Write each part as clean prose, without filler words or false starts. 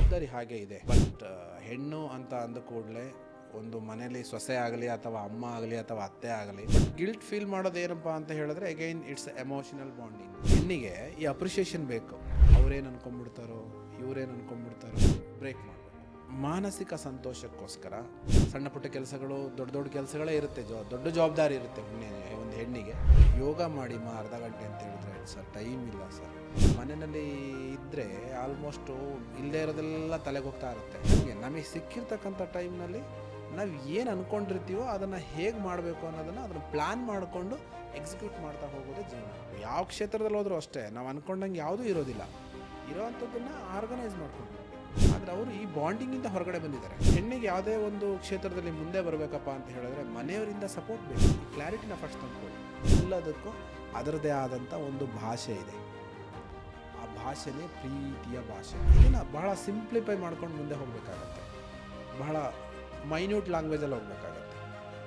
ಜವಾಬ್ದಾರಿ ಹಾಗೆ ಇದೆ. ಬಟ್ ಹೆಣ್ಣು ಅಂತ ಅಂದ ಕೂಡಲೇ ಒಂದು ಮನೇಲಿ ಸೊಸೆ ಆಗಲಿ ಅಥವಾ ಅಮ್ಮ ಆಗಲಿ ಅಥವಾ ಅತ್ತೆ ಆಗಲಿ ಬಟ್ ಗಿಲ್ಟ್ ಫೀಲ್ ಮಾಡೋದು ಏನಪ್ಪ ಅಂತ ಹೇಳಿದ್ರೆ ಅಗೈನ್ ಇಟ್ಸ್ ಎಮೋಷನಲ್ ಬಾಂಡಿಂಗ್. ಹೆಣ್ಣಿಗೆ ಈ ಅಪ್ರಿಷಿಯೇಷನ್ ಬೇಕು. ಅವ್ರೇನು ಅನ್ಕೊಂಡ್ಬಿಡ್ತಾರೋ ಇವ್ರೇನು ಅನ್ಕೊಂಡ್ಬಿಡ್ತಾರೋ ಬ್ರೇಕ್ ಮಾಡಬೇಕು. ಮಾನಸಿಕ ಸಂತೋಷಕ್ಕೋಸ್ಕರ ಸಣ್ಣ ಪುಟ್ಟ ಕೆಲಸಗಳು ದೊಡ್ಡ ದೊಡ್ಡ ಕೆಲಸಗಳೇ ಇರುತ್ತೆ, ದೊಡ್ಡ ಜವಾಬ್ದಾರಿ ಇರುತ್ತೆ ಒಂದು ಹೆಣ್ಣಿಗೆ. ಯೋಗ ಮಾಡಿ ಅರ್ಧ ಗಂಟೆ ಅಂತ ಹೇಳಿದ್ರೆ ಸರ್ ಟೈಮ್ ಇಲ್ಲ ಸರ್. ಮನೆಯಲ್ಲಿ ಇದ್ದರೆ ಆಲ್ಮೋಸ್ಟು ಇಲ್ಲದೇ ಇರೋದೆಲ್ಲ ತಲೆಗೆ ಹೋಗ್ತಾ ಇರುತ್ತೆ. ಹಾಗೆ ನಮಗೆ ಸಿಕ್ಕಿರ್ತಕ್ಕಂಥ ಟೈಮ್ನಲ್ಲಿ ನಾವು ಏನು ಅಂದ್ಕೊಂಡಿರ್ತೀವೋ ಅದನ್ನು ಹೇಗೆ ಮಾಡಬೇಕು ಅದನ್ನು ಪ್ಲ್ಯಾನ್ ಮಾಡಿಕೊಂಡು ಎಕ್ಸಿಕ್ಯೂಟ್ ಮಾಡ್ತಾ ಹೋಗೋದೇ ಜೀವನ. ಯಾವ ಕ್ಷೇತ್ರದಲ್ಲಿ ಹೋದರೂ ಅಷ್ಟೇ, ನಾವು ಅಂದ್ಕೊಂಡಂಗೆ ಯಾವುದೂ ಇರೋದಿಲ್ಲ. ಇರೋವಂಥದ್ದನ್ನು ಆರ್ಗನೈಸ್ ಮಾಡ್ಕೊಂಡು. ಆದರೆ ಅವರು ಈ ಬಾಂಡಿಂಗಿಂದ ಹೊರಗಡೆ ಬಂದಿದ್ದಾರೆ. ಹೆಣ್ಣಿಗೆ ಯಾವುದೇ ಒಂದು ಕ್ಷೇತ್ರದಲ್ಲಿ ಮುಂದೆ ಬರಬೇಕಪ್ಪ ಅಂತ ಹೇಳಿದ್ರೆ ಮನೆಯವರಿಂದ ಸಪೋರ್ಟ್ ಬೇಕು. ಈ ಕ್ಲಾರಿಟಿನ ಫಸ್ಟ್ ತಂದ್ಕೊಳ್ಳಿ. ಎಲ್ಲದಕ್ಕೂ ಅದರದೇ ಆದಂಥ ಒಂದು ಭಾಷೆ ಇದೆ. ಆ ಭಾಷೆನೇ ಪ್ರೀತಿಯ ಭಾಷೆ. ಇದನ್ನು ಬಹಳ ಸಿಂಪ್ಲಿಫೈ ಮಾಡ್ಕೊಂಡು ಮುಂದೆ ಹೋಗಬೇಕಾಗತ್ತೆ. ಬಹಳ ಮೈನ್ಯೂಟ್ ಲ್ಯಾಂಗ್ವೇಜಲ್ಲಿ ಹೋಗಬೇಕಾಗತ್ತೆ.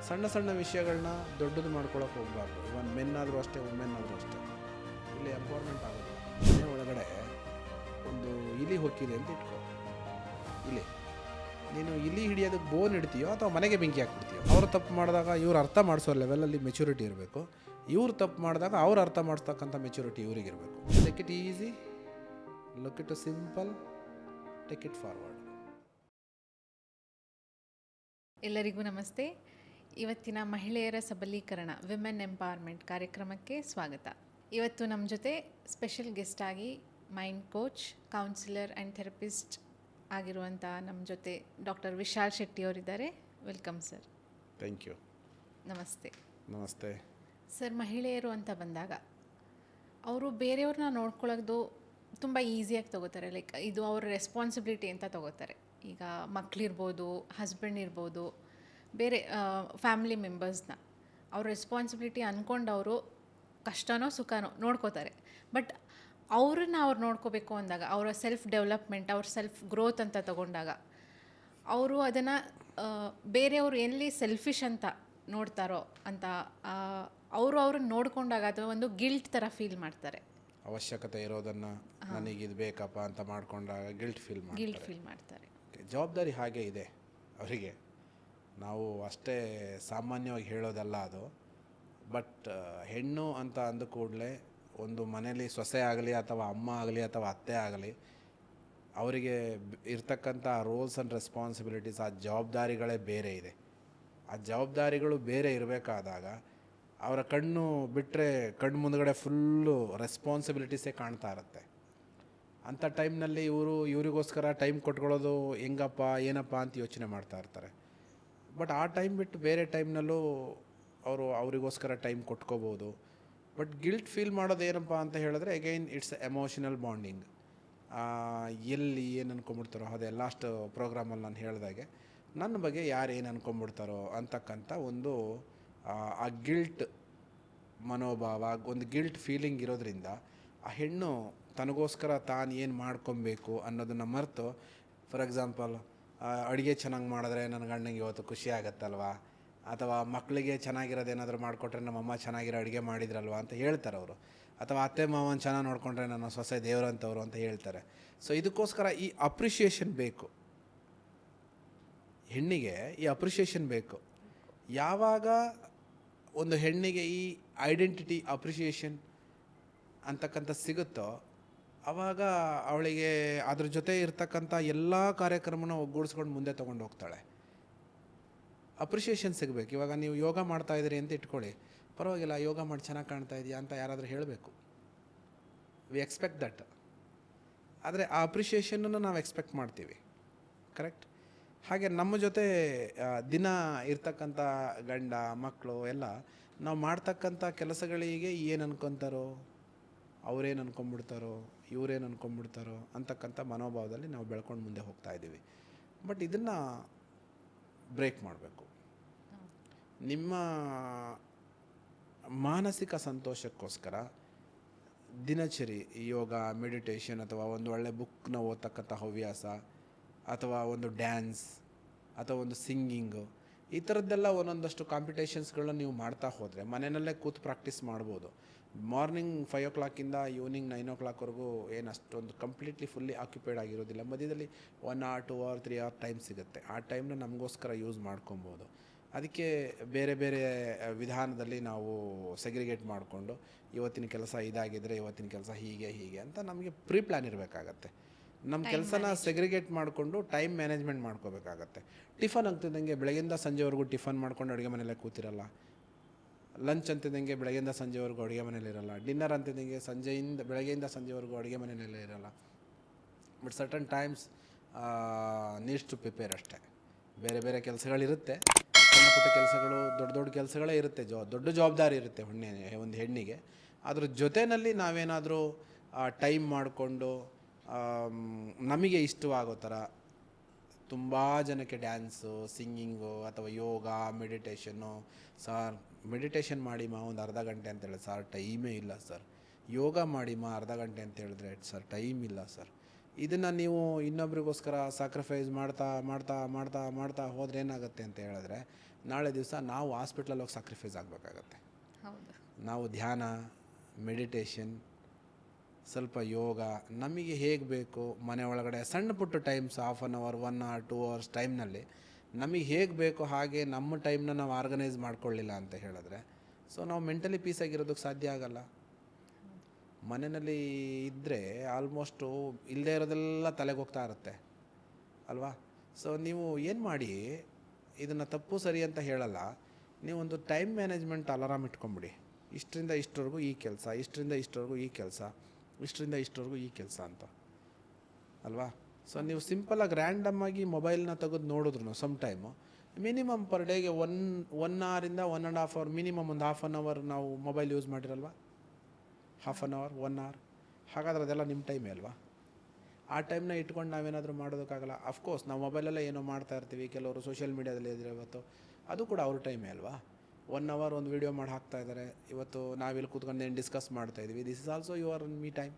ಸಣ್ಣ ಸಣ್ಣ ವಿಷಯಗಳನ್ನ ದೊಡ್ಡದು ಮಾಡ್ಕೊಳ್ಳೋಕೆ ಹೋಗಬಾರ್ದು. ಇವನ್ ಮೆನ್ ಆದರೂ ಅಷ್ಟೇ, ವುಮೆನ್ ಆದರೂ ಅಷ್ಟೇ. ಇಲ್ಲಿ ಎಂಪವರ್ಮೆಂಟ್ ಆಗೋದಿಲ್ಲ. ಮನೆ ಒಳಗಡೆ ಒಂದು ಇಲಿ ಹೊಕ್ಕಿದೆ ಅಂತ ಇಟ್ಕೋ. ನೀನು ಇಲಿ ಹಿಡಿಯೋದಕ್ಕೆ ಬೋನ್ ಇಡ್ತೀಯೋ ಅಥವಾ ಮನೆಗೆ ಬೆಂಕಿ ಹಾಕ್ಬಿಡ್ತೀಯೋ. ಅವ್ರು ತಪ್ಪು ಮಾಡಿದಾಗ ಇವ್ರು ಅರ್ಥ ಮಾಡಿಸೋ ಲೆವೆಲಲ್ಲಿ ಮೆಚುರಿಟಿ ಇರಬೇಕು. ಇವ್ರು ತಪ್ಪು ಮಾಡಿದಾಗ ಅವ್ರು ಅರ್ಥ ಮಾಡಿಸ್ತಕ್ಕಂಥ ಮೆಚುರಿಟಿ ಇವ್ರಿಗಿರಬೇಕು. Take it easy, look it simple, take it forward. ಎಲ್ಲರಿಗೂ ನಮಸ್ತೆ. ಇವತ್ತಿನ ಮಹಿಳೆಯರ ಸಬಲೀಕರಣ ವಿಮೆನ್ ಎಂಪವರ್ಮೆಂಟ್ ಕಾರ್ಯಕ್ರಮಕ್ಕೆ ಸ್ವಾಗತ. ಇವತ್ತು ನಮ್ಮ ಜೊತೆ ಸ್ಪೆಷಲ್ ಗೆಸ್ಟ್ ಆಗಿ mind coach, counsellor and therapist ಆಗಿರುವಂಥ ನಮ್ಮ ಜೊತೆ ಡಾಕ್ಟರ್ ವಿಶಾಲ್ ಶೆಟ್ಟಿ ಅವರಿದ್ದಾರೆ. Welcome sir. Thank you. ನಮಸ್ತೆ. ನಮಸ್ತೆ ಸರ್. ಮಹಿಳೆಯರು ಅಂತ ಬಂದಾಗ ಅವರು ಬೇರೆಯವ್ರನ್ನ ನೋಡ್ಕೊಳ್ಳೋದು ತುಂಬ ಈಸಿಯಾಗಿ ತೊಗೋತಾರೆ. ಲೈಕ್ ಇದು ಅವ್ರ ರೆಸ್ಪಾನ್ಸಿಬಿಲಿಟಿ ಅಂತ ತೊಗೋತಾರೆ. ಈಗ ಮಕ್ಕಳಿರ್ಬೋದು, ಹಸ್ಬೆಂಡ್ ಇರ್ಬೋದು, ಬೇರೆ ಫ್ಯಾಮಿಲಿ ಮೆಂಬರ್ಸ್ನ ಅವ್ರ ರೆಸ್ಪಾನ್ಸಿಬಿಲಿಟಿ ಅಂದ್ಕೊಂಡು ಅವರು ಕಷ್ಟನೋ ಸುಖನೋ ನೋಡ್ಕೋತಾರೆ. ಬಟ್ ಅವ್ರನ್ನ ಅವ್ರು ನೋಡ್ಕೋಬೇಕು ಅಂದಾಗ, ಅವರ ಸೆಲ್ಫ್ ಡೆವಲಪ್ಮೆಂಟ್, ಅವ್ರ ಸೆಲ್ಫ್ ಗ್ರೋತ್ ಅಂತ ತಗೊಂಡಾಗ ಅವರು ಅದನ್ನು ಬೇರೆಯವರು ಎಲ್ಲಿ ಸೆಲ್ಫಿಶ್ ಅಂತ ನೋಡ್ತಾರೋ ಅಂತ ಅವ್ರನ್ನ ನೋಡ್ಕೊಂಡಾಗ ಅದು ಒಂದು ಗಿಲ್ಟ್ ಥರ ಫೀಲ್ ಮಾಡ್ತಾರೆ. ಅವಶ್ಯಕತೆ ಇರೋದನ್ನು ನನಗಿದು ಬೇಕಪ್ಪ ಅಂತ ಮಾಡ್ಕೊಂಡಾಗ ಗಿಲ್ಟ್ ಫೀಲ್ ಮಾಡ್ತಾರೆ. ಜವಾಬ್ದಾರಿ ಹಾಗೆ ಇದೆ ಅವರಿಗೆ. ನಾವು ಅಷ್ಟೇ ಸಾಮಾನ್ಯವಾಗಿ ಹೇಳೋದಲ್ಲ ಅದು. ಬಟ್ ಹೆಣ್ಣು ಅಂತ ಅಂದ ಕೂಡಲೇ ಒಂದು ಮನೇಲಿ ಸೊಸೆ ಆಗಲಿ ಅಥವಾ ಅಮ್ಮ ಆಗಲಿ ಅಥವಾ ಅತ್ತೆ ಆಗಲಿ ಅವರಿಗೆ ಇರ್ತಕ್ಕಂಥ ರೋಲ್ಸ್ ಆ್ಯಂಡ್ ರೆಸ್ಪಾನ್ಸಿಬಿಲಿಟೀಸ್, ಆ ಜವಾಬ್ದಾರಿಗಳೇ ಬೇರೆ ಇದೆ. ಆ ಜವಾಬ್ದಾರಿಗಳು ಬೇರೆ ಇರಬೇಕಾದಾಗ ಅವರ ಕಣ್ಣು ಬಿಟ್ಟರೆ ಕಣ್ಣು ಮುಂದ್ಗಡೆ ಫುಲ್ಲು ರೆಸ್ಪಾನ್ಸಿಬಿಲಿಟೀಸೇ ಕಾಣ್ತಾ ಇರುತ್ತೆ. ಅಂಥ ಟೈಮ್ನಲ್ಲಿ ಇವರಿಗೋಸ್ಕರ ಟೈಮ್ ಕೊಟ್ಕೊಳ್ಳೋದು ಹೆಂಗಪ್ಪ ಏನಪ್ಪ ಅಂತ ಯೋಚನೆ ಮಾಡ್ತಾ ಇರ್ತಾರೆ. ಬಟ್ ಆ ಟೈಮ್ ಬಿಟ್ಟು ಬೇರೆ ಟೈಮ್ನಲ್ಲೂ ಅವರಿಗೋಸ್ಕರ ಟೈಮ್ ಕೊಟ್ಕೋಬೋದು. ಬಟ್ ಗಿಲ್ಟ್ ಫೀಲ್ ಮಾಡೋದು ಏನಪ್ಪ ಅಂತ ಹೇಳಿದ್ರೆ ಅಗೈನ್ ಇಟ್ಸ್ ಎಮೋಷನಲ್ ಬಾಂಡಿಂಗ್. ಎಲ್ಲಿ ಏನು ಅನ್ಕೊಂಬಿಡ್ತಾರೋ ಅದೇ ಲಾಸ್ಟ್ ಪ್ರೋಗ್ರಾಮಲ್ಲಿ ನಾನು ಹೇಳಿದಾಗೆ ನನ್ನ ಬಗ್ಗೆ ಯಾರು ಏನು ಅನ್ಕೊಂಬಿಡ್ತಾರೋ ಅಂತಕ್ಕಂಥ ಒಂದು ಆ ಗಿಲ್ಟ್ ಮನೋಭಾವ, ಒಂದು ಗಿಲ್ಟ್ ಫೀಲಿಂಗ್ ಇರೋದ್ರಿಂದ ಆ ಹೆಣ್ಣು ತನಗೋಸ್ಕರ ತಾನು ಏನು ಮಾಡ್ಕೊಬೇಕು ಅನ್ನೋದನ್ನು ಮರೆತು, ಫಾರ್ ಎಕ್ಸಾಂಪಲ್ ಅಡುಗೆ ಚೆನ್ನಾಗಿ ಮಾಡಿದ್ರೆ ನನ್ನ ಗಂಡನಿಗೆ ಇವತ್ತು ಖುಷಿ ಆಗುತ್ತಲ್ವ, ಅಥವಾ ಮಕ್ಕಳಿಗೆ ಚೆನ್ನಾಗಿರೋದೇನಾದರೂ ಮಾಡಿಕೊಟ್ರೆ ನಮ್ಮಮ್ಮ ಚೆನ್ನಾಗಿರೋ ಅಡುಗೆ ಮಾಡಿದ್ರಲ್ವ ಅಂತ ಹೇಳ್ತಾರೆ ಅವರು. ಅಥವಾ ಅತ್ತೆ ಮಾವನ ಚೆನ್ನಾಗಿ ನೋಡಿಕೊಂಡ್ರೆ ನನ್ನ ಸೊಸೆ ದೇವರಂತವರು ಅಂತ ಹೇಳ್ತಾರೆ. ಸೊ ಇದಕ್ಕೋಸ್ಕರ ಈ ಅಪ್ರಿಷಿಯೇಷನ್ ಬೇಕು. ಹೆಣ್ಣಿಗೆ ಈ ಅಪ್ರಿಷಿಯೇಷನ್ ಬೇಕು. ಯಾವಾಗ ಒಂದು ಹೆಣ್ಣಿಗೆ ಈ ಐಡೆಂಟಿಟಿ ಅಪ್ರಿಷಿಯೇಷನ್ ಅಂತಕ್ಕಂಥ ಸಿಗುತ್ತೋ ಆವಾಗ ಅವಳಿಗೆ ಅದ್ರ ಜೊತೆ ಇರ್ತಕ್ಕಂಥ ಎಲ್ಲ ಕಾರ್ಯಕ್ರಮನ ಒಗ್ಗೂಡಿಸ್ಕೊಂಡು ಮುಂದೆ ತೊಗೊಂಡು ಹೋಗ್ತಾಳೆ. ಅಪ್ರಿಷಿಯೇಷನ್ ಸಿಗಬೇಕು. ಇವಾಗ ನೀವು ಯೋಗ ಮಾಡ್ತಾಯಿದ್ದೀರಿ ಅಂತ ಇಟ್ಕೊಳ್ಳಿ, ಪರವಾಗಿಲ್ಲ ಯೋಗ ಮಾಡಿ ಚೆನ್ನಾಗಿ ಕಾಣ್ತಾ ಇದೆಯಾ ಅಂತ ಯಾರಾದರೂ ಹೇಳಬೇಕು. We expect that. ಆದರೆ ಆ ಅಪ್ರಿಷಿಯೇಷನನ್ನು ನಾವು ಎಕ್ಸ್ಪೆಕ್ಟ್ ಮಾಡ್ತೀವಿ, ಕರೆಕ್ಟ್? ಹಾಗೆ ನಮ್ಮ ಜೊತೆ ದಿನ ಇರ್ತಕ್ಕಂಥ ಗಂಡ ಮಕ್ಕಳು ಎಲ್ಲ ನಾವು ಮಾಡ್ತಕ್ಕಂಥ ಕೆಲಸಗಳಿಗೆ ಏನು ಅನ್ಕೊತಾರೋ, ಅವರೇನು ಅನ್ಕೊಂಡ್ಬಿಡ್ತಾರೋ, ಇವರೇನು ಅನ್ಕೊಂಡ್ಬಿಡ್ತಾರೋ ಅಂತಕ್ಕಂಥ ಮನೋಭಾವದಲ್ಲಿ ನಾವು ಬೆಳ್ಕೊಂಡು ಮುಂದೆ ಹೋಗ್ತಾ ಇದ್ದೀವಿ. ಬಟ್ ಇದನ್ನು ಬ್ರೇಕ್ ಮಾಡಬೇಕು. ನಿಮ್ಮ ಮಾನಸಿಕ ಸಂತೋಷಕ್ಕೋಸ್ಕರ ದಿನಚರಿ ಯೋಗ, ಮೆಡಿಟೇಷನ್ ಅಥವಾ ಒಂದು ಒಳ್ಳೆ ಬುಕ್ನ ಓದ್ತಕ್ಕಂಥ ಹವ್ಯಾಸ, ಅಥವಾ ಒಂದು ಡ್ಯಾನ್ಸ್ ಅಥವಾ ಒಂದು ಸಿಂಗಿಂಗು, ಈ ಥರದ್ದೆಲ್ಲ ಒಂದೊಂದಷ್ಟು ಕಾಂಪಿಟೇಷನ್ಸ್ಗಳನ್ನ ನೀವು ಮಾಡ್ತಾ ಹೋದರೆ ಮನೆಯಲ್ಲೇ ಕೂತು ಪ್ರಾಕ್ಟೀಸ್ ಮಾಡ್ಬೋದು. ಮಾರ್ನಿಂಗ್ 5 o'clock ಈವ್ನಿಂಗ್ 9 o'clockವರೆಗೂ ಏನು ಅಷ್ಟೊಂದು ಕಂಪ್ಲೀಟ್ಲಿ ಫುಲ್ಲಿ ಆಕ್ಯುಪೈಡ್ ಆಗಿರೋದಿಲ್ಲ. ಮಧ್ಯದಲ್ಲಿ 1 hour 2 hour 3 hour ಟೈಮ್ ಸಿಗುತ್ತೆ. ಆ ಟೈಮ್ನ ನಮಗೋಸ್ಕರ ಯೂಸ್ ಮಾಡ್ಕೊಬೋದು. ಅದಕ್ಕೆ ಬೇರೆ ಬೇರೆ ವಿಧಾನದಲ್ಲಿ ನಾವು ಸೆಗ್ರಿಗೇಟ್ ಮಾಡಿಕೊಂಡು ಇವತ್ತಿನ ಕೆಲಸ ಇದಾಗಿದ್ದರೆ ಇವತ್ತಿನ ಕೆಲಸ ಹೀಗೆ ಹೀಗೆ ಅಂತ ನಮಗೆ ಪ್ರೀ ಪ್ಲ್ಯಾನ್ ಇರಬೇಕಾಗತ್ತೆ. ನಮ್ಮ ಕೆಲಸನ ಸೆಗ್ರಿಗೇಟ್ ಮಾಡಿಕೊಂಡು ಟೈಮ್ ಮ್ಯಾನೇಜ್ಮೆಂಟ್ ಮಾಡ್ಕೋಬೇಕಾಗತ್ತೆ. ಟಿಫನ್ ಆಗ್ತಿದ್ದಂಗೆ ಬೆಳಗ್ಗೆಯಿಂದ ಸಂಜೆವರೆಗೂ ಟಿಫನ್ ಮಾಡ್ಕೊಂಡು ಅಡುಗೆ ಮನೆಯಲ್ಲೇ ಕೂತಿರಲ್ಲ. ಲಂಚ್ ಅಂತಿದ್ದಂಗೆ ಬೆಳಗ್ಗೆಯಿಂದ ಸಂಜೆವರೆಗೂ ಅಡುಗೆ ಮನೇಲಿರಲ್ಲ. ಡಿನ್ನರ್ ಅಂತಿದ್ದಂಗೆ ಬೆಳಗ್ಗೆಯಿಂದ ಸಂಜೆವರೆಗೂ ಅಡುಗೆ ಮನೆಯಲ್ಲೇ ಇರಲ್ಲ. But certain times needs to prepare ಅಷ್ಟೇ. ಬೇರೆ ಬೇರೆ ಕೆಲಸಗಳಿರುತ್ತೆ, ಸಣ್ಣ ಪುಟ್ಟ ಕೆಲಸಗಳು, ದೊಡ್ಡ ದೊಡ್ಡ ಕೆಲಸಗಳೇ ಇರುತ್ತೆ, ದೊಡ್ಡ ಜವಾಬ್ದಾರಿ ಇರುತ್ತೆ ಒಂದು ಹೆಣ್ಣಿಗೆ. ಅದ್ರ ಜೊತೆಯಲ್ಲಿ ನಾವೇನಾದರೂ ಟೈಮ್ ಮಾಡಿಕೊಂಡು ನಮಗೆ ಇಷ್ಟವಾಗೋ ಥರ ತುಂಬ ಜನಕ್ಕೆ ಡ್ಯಾನ್ಸು, ಸಿಂಗಿಂಗು ಅಥವಾ ಯೋಗ, ಮೆಡಿಟೇಷನ್ನು. ಸರ್ ಮೆಡಿಟೇಷನ್ ಮಾಡಿ ಒಂದು ಅರ್ಧ ಗಂಟೆ ಅಂತ ಹೇಳಿದ್ರೆ ಸರ್ ಟೈಮೇ ಇಲ್ಲ ಸರ್. ಯೋಗ ಮಾಡಿ ಅರ್ಧ ಗಂಟೆ ಅಂತ ಹೇಳಿದ್ರೆ ಸರ್ ಟೈಮ್ ಇಲ್ಲ ಸರ್. ಇದನ್ನು ನೀವು ಇನ್ನೊಬ್ರಿಗೋಸ್ಕರ ಸ್ಯಾಕ್ರಿಫೈಸ್ ಮಾಡ್ತಾ ಮಾಡ್ತಾ ಮಾಡ್ತಾ ಮಾಡ್ತಾ ಹೋದ್ರೆ ಏನಾಗುತ್ತೆ ಅಂತ ಹೇಳಿದ್ರೆ ನಾಳೆ ದಿವಸ ನಾವು ಹಾಸ್ಪಿಟ್ಲಲ್ಲಿ ಹೋಗಿ ಸ್ಯಾಕ್ರಿಫೈಸ್ ಆಗಬೇಕಾಗತ್ತೆ. ನಾವು ಧ್ಯಾನ, ಮೆಡಿಟೇಷನ್, ಸ್ವಲ್ಪ ಯೋಗ ನಮಗೆ ಹೇಗೆ ಬೇಕು ಮನೆ ಒಳಗಡೆ ಸಣ್ಣ ಪುಟ್ಟ ಟೈಮ್ಸ್ 1/2 hour 1 hour 2 hours ಟೈಮ್ನಲ್ಲಿ ನಮಗೆ ಹೇಗೆ ಬೇಕೋ ಹಾಗೆ ನಮ್ಮ ಟೈಮ್ನ ನಾವು ಆರ್ಗನೈಸ್ ಮಾಡ್ಕೊಳ್ಳಿಲ್ಲ ಅಂತ ಹೇಳಿದ್ರೆ ನಾವು ಮೆಂಟಲಿ ಪೀಸಾಗಿರೋದಕ್ಕೆ ಸಾಧ್ಯ ಆಗಲ್ಲ. ಮನೆಯಲ್ಲಿ ಇದ್ದರೆ ಆಲ್ಮೋಸ್ಟು ಇಲ್ಲದೇ ಇರೋದೆಲ್ಲ ತಲೆಗೆ ಹೋಗ್ತಾ ಇರುತ್ತೆ ಅಲ್ವಾ. ನೀವು ಏನು ಮಾಡಿ, ಇದನ್ನು ತಪ್ಪು ಸರಿ ಅಂತ ಹೇಳಲ್ಲ, ನೀವೊಂದು ಟೈಮ್ ಮ್ಯಾನೇಜ್ಮೆಂಟ್ ಅಲಾರಾಮ್ ಇಟ್ಕೊಂಬಿಡಿ. ಇಷ್ಟರಿಂದ ಇಷ್ಟವರೆಗೂ ಈ ಕೆಲಸ, ಇಷ್ಟರಿಂದ ಇಷ್ಟವರೆಗೂ ಈ ಕೆಲಸ, ಇಷ್ಟರಿಂದ ಇಷ್ಟವರೆಗೂ ಈ ಕೆಲಸ ಅಂತ ಅಲ್ವಾ. ನೀವು ಸಿಂಪಲಾಗಿ ರ್ಯಾಂಡಮ್ಮಾಗಿ ಮೊಬೈಲ್ನ ತೆಗೆದು ನೋಡಿದ್ರು ಸಮ್ ಟೈಮು ಮಿನಿಮಮ್ ಪರ್ ಡೇಗೆ 1 hour 1.5 hour ಮಿನಿಮಮ್ ಒಂದು 1/2 hour ನಾವು ಮೊಬೈಲ್ ಯೂಸ್ ಮಾಡಿರಲ್ವ. 1/2 hour 1 hour ಹಾಗಾದ್ರೆ ಅದೆಲ್ಲ ನಿಮ್ಮ ಟೈಮೇ ಅಲ್ವಾ. ಆ ಟೈಮ್ನ ಇಟ್ಕೊಂಡು ನಾವೇನಾದರೂ ಮಾಡೋದಕ್ಕಾಗಲ್ಲ. ಅಫ್ಕೋರ್ಸ್ ನಾವು ಮೊಬೈಲಲ್ಲೇ ಏನೋ ಮಾಡ್ತಾ ಇರ್ತೀವಿ, ಕೆಲವರು ಸೋಷಿಯಲ್ ಮೀಡ್ಯಾದಲ್ಲಿ ಇದ್ರೆ ಇವತ್ತು ಅದು ಕೂಡ ಅವ್ರ ಟೈಮೇ ಅಲ್ವಾ. 1 hour ಒಂದು ವೀಡಿಯೋ ಮಾಡಿ ಹಾಕ್ತಾ ಇದ್ದಾರೆ, ಇವತ್ತು ನಾವಿಲ್ಲಿ ಕೂತ್ಕೊಂಡು ಏನು ಡಿಸ್ಕಸ್ ಮಾಡ್ತಾಯಿದ್ವಿ, this is also your me time.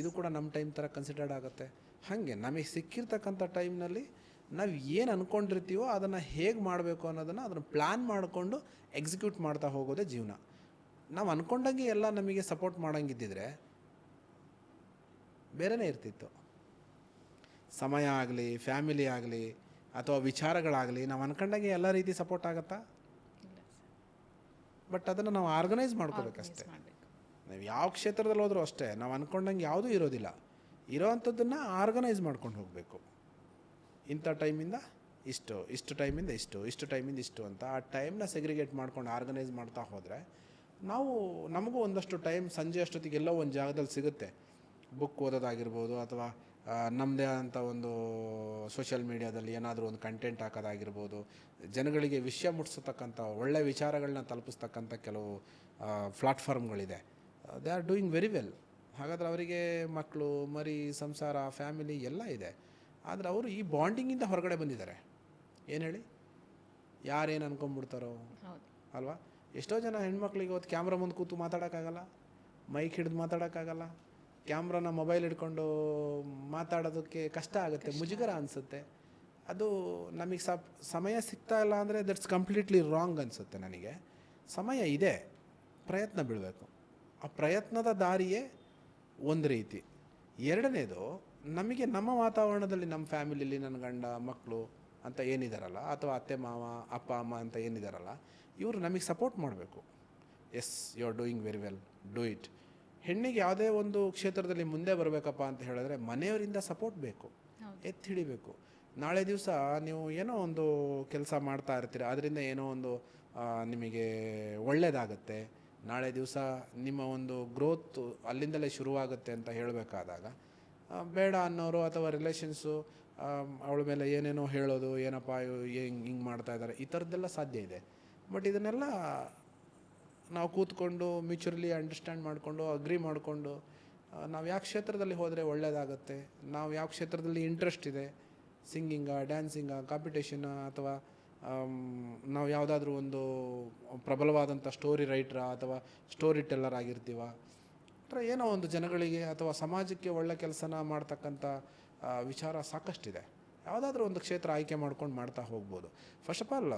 ಇದು ಕೂಡ ನಮ್ಮ ಟೈಮ್ ಥರ ಕನ್ಸಿಡರ್ಡ್ ಆಗುತ್ತೆ. ಹಾಗೆ ನಮಗೆ ಸಿಕ್ಕಿರ್ತಕ್ಕಂಥ ಟೈಮ್ನಲ್ಲಿ ನಾವು ಏನು ಅಂದ್ಕೊಂಡಿರ್ತೀವೋ ಅದನ್ನು ಹೇಗೆ ಮಾಡಬೇಕು ಅನ್ನೋದನ್ನು ಅದನ್ನು ಪ್ಲ್ಯಾನ್ ಮಾಡಿಕೊಂಡು ಎಕ್ಸಿಕ್ಯೂಟ್ ಮಾಡ್ತಾ ಹೋಗೋದೇ ಜೀವನ. ನಾವು ಅಂದ್ಕೊಂಡಂಗೆ ಎಲ್ಲ ನಮಗೆ ಸಪೋರ್ಟ್ ಮಾಡೋಂಗಿದ್ದಿದ್ರೆ ಬೇರೆಯೇ ಇರ್ತಿತ್ತು. ಸಮಯ ಆಗಲಿ, ಫ್ಯಾಮಿಲಿ ಆಗಲಿ ಅಥವಾ ವಿಚಾರಗಳಾಗಲಿ ನಾವು ಅಂದ್ಕೊಂಡಂಗೆ ಎಲ್ಲ ರೀತಿ ಸಪೋರ್ಟ್ ಆಗುತ್ತಾ? ಬಟ್ ಅದನ್ನು ನಾವು ಆರ್ಗನೈಸ್ ಮಾಡ್ಕೋಬೇಕಷ್ಟೇ. ನಾವು ಯಾವ ಕ್ಷೇತ್ರದಲ್ಲಿ ಹೋದರೂ ಅಷ್ಟೇ, ನಾವು ಅಂದ್ಕೊಂಡಂಗೆ ಯಾವುದೂ ಇರೋದಿಲ್ಲ. ಇರೋವಂಥದ್ದನ್ನು ಆರ್ಗನೈಸ್ ಮಾಡ್ಕೊಂಡು ಹೋಗಬೇಕು. ಇಂಥ ಟೈಮಿಂದ ಇಷ್ಟು, ಇಷ್ಟು ಟೈಮಿಂದ ಇಷ್ಟು, ಇಷ್ಟು ಟೈಮಿಂದ ಇಷ್ಟು ಅಂತ ಆ ಟೈಮ್ನ ಸೆಗ್ರಿಗೇಟ್ ಮಾಡ್ಕೊಂಡು ಆರ್ಗನೈಸ್ ಮಾಡ್ತಾ ಹೋದರೆ ನಮಗೂ ಒಂದಷ್ಟು ಟೈಮ್ ಸಂಜೆ ಅಷ್ಟೊತ್ತಿಗೆ ಎಲ್ಲೋ ಒಂದು ಜಾಗದಲ್ಲಿ ಸಿಗುತ್ತೆ. ಬುಕ್ ಓದೋದಾಗಿರ್ಬೋದು ಅಥವಾ ನಮ್ಮದೇ ಆದಂಥ ಒಂದು ಸೋಷಿಯಲ್ ಮೀಡ್ಯಾದಲ್ಲಿ ಏನಾದರೂ ಒಂದು ಕಂಟೆಂಟ್ ಹಾಕೋದಾಗಿರ್ಬೋದು, ಜನಗಳಿಗೆ ವಿಷಯ ಮುಟ್ಟಿಸ್ತಕ್ಕಂಥ ಒಳ್ಳೆಯ ವಿಚಾರಗಳನ್ನ ತಲುಪಿಸ್ತಕ್ಕಂಥ ಕೆಲವು ಪ್ಲಾಟ್ಫಾರ್ಮ್ಗಳಿದೆ. They are doing very well. ಹಾಗಾದರೆ ಅವರಿಗೆ ಮಕ್ಕಳು, ಮರಿ, ಸಂಸಾರ, ಫ್ಯಾಮಿಲಿ ಎಲ್ಲ ಇದೆ. ಆದರೆ ಅವರು ಈ ಬಾಂಡಿಂಗಿಂದ ಹೊರಗಡೆ ಬಂದಿದ್ದಾರೆ. ಏನು ಹೇಳಿ, ಯಾರೇನು ಅನ್ಕೊಂಡ್ಬಿಡ್ತಾರೋ ಅಲ್ವಾ. ಎಷ್ಟೋ ಜನ ಹೆಣ್ಮಕ್ಳಿಗೆ ಇವತ್ತು ಕ್ಯಾಮ್ರಾ ಮುಂದೆ ಕೂತು ಮಾತಾಡೋಕ್ಕಾಗಲ್ಲ, ಮೈಕ್ ಹಿಡಿದು ಮಾತಾಡೋಕ್ಕಾಗಲ್ಲ, ಕ್ಯಾಮ್ರಾನ ಮೊಬೈಲ್ ಹಿಡ್ಕೊಂಡು ಮಾತಾಡೋದಕ್ಕೆ ಕಷ್ಟ ಆಗುತ್ತೆ, ಮುಜುಗರ ಅನಿಸುತ್ತೆ. ಅದು ನಮಗೆ ಸಮಯ ಸಿಗ್ತಾ ಇಲ್ಲ ಅಂದರೆ ದಟ್ಸ್ ಕಂಪ್ಲೀಟ್ಲಿ ರಾಂಗ್ ಅನಿಸುತ್ತೆ ನನಗೆ. ಸಮಯ ಇದೆ, ಪ್ರಯತ್ನ ಬೀಳಬೇಕು. ಆ ಪ್ರಯತ್ನದ ದಾರಿಯೇ ಒಂದು ರೀತಿ. ಎರಡನೇದು, ನಮಗೆ ನಮ್ಮ ವಾತಾವರಣದಲ್ಲಿ ನಮ್ಮ ಫ್ಯಾಮಿಲಿಲಿ ನನ್ನ ಗಂಡ ಮಕ್ಕಳು ಅಂತ ಏನಿದಾರಲ್ಲ, ಅಥವಾ ಅತ್ತೆ ಮಾವ ಅಪ್ಪ ಅಮ್ಮ ಅಂತ ಏನಿದಾರಲ್ಲ, ಇವರು ನಮಗೆ ಸಪೋರ್ಟ್ ಮಾಡಬೇಕು. Yes, you are doing very well, do it. ಹೆಣ್ಣಿಗೆ ಯಾವುದೇ ಒಂದು ಕ್ಷೇತ್ರದಲ್ಲಿ ಮುಂದೆ ಬರಬೇಕಪ್ಪ ಅಂತ ಹೇಳಿದ್ರೆ ಮನೆಯವರಿಂದ ಸಪೋರ್ಟ್ ಬೇಕು, ಎತ್ತಿ ಹಿಡಿಬೇಕು. ನಾಳೆ ದಿವಸ ನೀವು ಏನೋ ಒಂದು ಕೆಲಸ ಮಾಡ್ತಾ ಇರ್ತೀರ, ಅದರಿಂದ ಏನೋ ಒಂದು ನಿಮಗೆ ಒಳ್ಳೆಯದಾಗತ್ತೆ, ನಾಳೆ ದಿವಸ ನಿಮ್ಮ ಒಂದು ಗ್ರೋತ್ ಅಲ್ಲಿಂದಲೇ ಶುರುವಾಗುತ್ತೆ ಅಂತ ಹೇಳಬೇಕಾದಾಗ ಬೇಡ ಅನ್ನೋರು ಅಥವಾ ರಿಲೇಷನ್ಸು ಅವಳ ಮೇಲೆ ಏನೇನೋ ಹೇಳೋದು, ಏನಪ್ಪ ಹಿಂಗೆ ಮಾಡ್ತಾ ಇದ್ದಾರೆ, ಈ ಥರದ್ದೆಲ್ಲ ಸಾಧ್ಯ ಇದೆ. ಬಟ್ ಇದನ್ನೆಲ್ಲ ನಾವು ಕೂತ್ಕೊಂಡು ಮ್ಯೂಚುವಲಿ ಅಂಡರ್ಸ್ಟ್ಯಾಂಡ್ ಮಾಡಿಕೊಂಡು ಅಗ್ರಿ ಮಾಡಿಕೊಂಡು ನಾವು ಯಾವ ಕ್ಷೇತ್ರದಲ್ಲಿ ಹೋದರೆ ಒಳ್ಳೆಯದಾಗತ್ತೆ, ನಾವು ಯಾವ ಕ್ಷೇತ್ರದಲ್ಲಿ ಇಂಟ್ರೆಸ್ಟ್ ಇದೆ, ಸಿಂಗಿಂಗಾ, ಡ್ಯಾನ್ಸಿಂಗಾ, ಕಾಂಪಿಟೇಷನ್ನ, ಅಥವಾ ನಾವು ಯಾವುದಾದ್ರೂ ಒಂದು ಪ್ರಬಲವಾದಂಥ ಸ್ಟೋರಿ ರೈಟ್ರಾ ಅಥವಾ ಸ್ಟೋರಿ ಟೆಲ್ಲರ್ ಆಗಿರ್ತೀವ, ಅಥವಾ ಏನೋ ಒಂದು ಜನಗಳಿಗೆ ಅಥವಾ ಸಮಾಜಕ್ಕೆ ಒಳ್ಳೆ ಕೆಲಸನ ಮಾಡ್ತಕ್ಕಂಥ ವಿಚಾರ ಸಾಕಷ್ಟಿದೆ. ಯಾವುದಾದ್ರೂ ಒಂದು ಕ್ಷೇತ್ರ ಆಯ್ಕೆ ಮಾಡ್ಕೊಂಡು ಮಾಡ್ತಾ ಹೋಗ್ಬೋದು. ಫಸ್ಟ್ ಆಫ್ ಆಲ್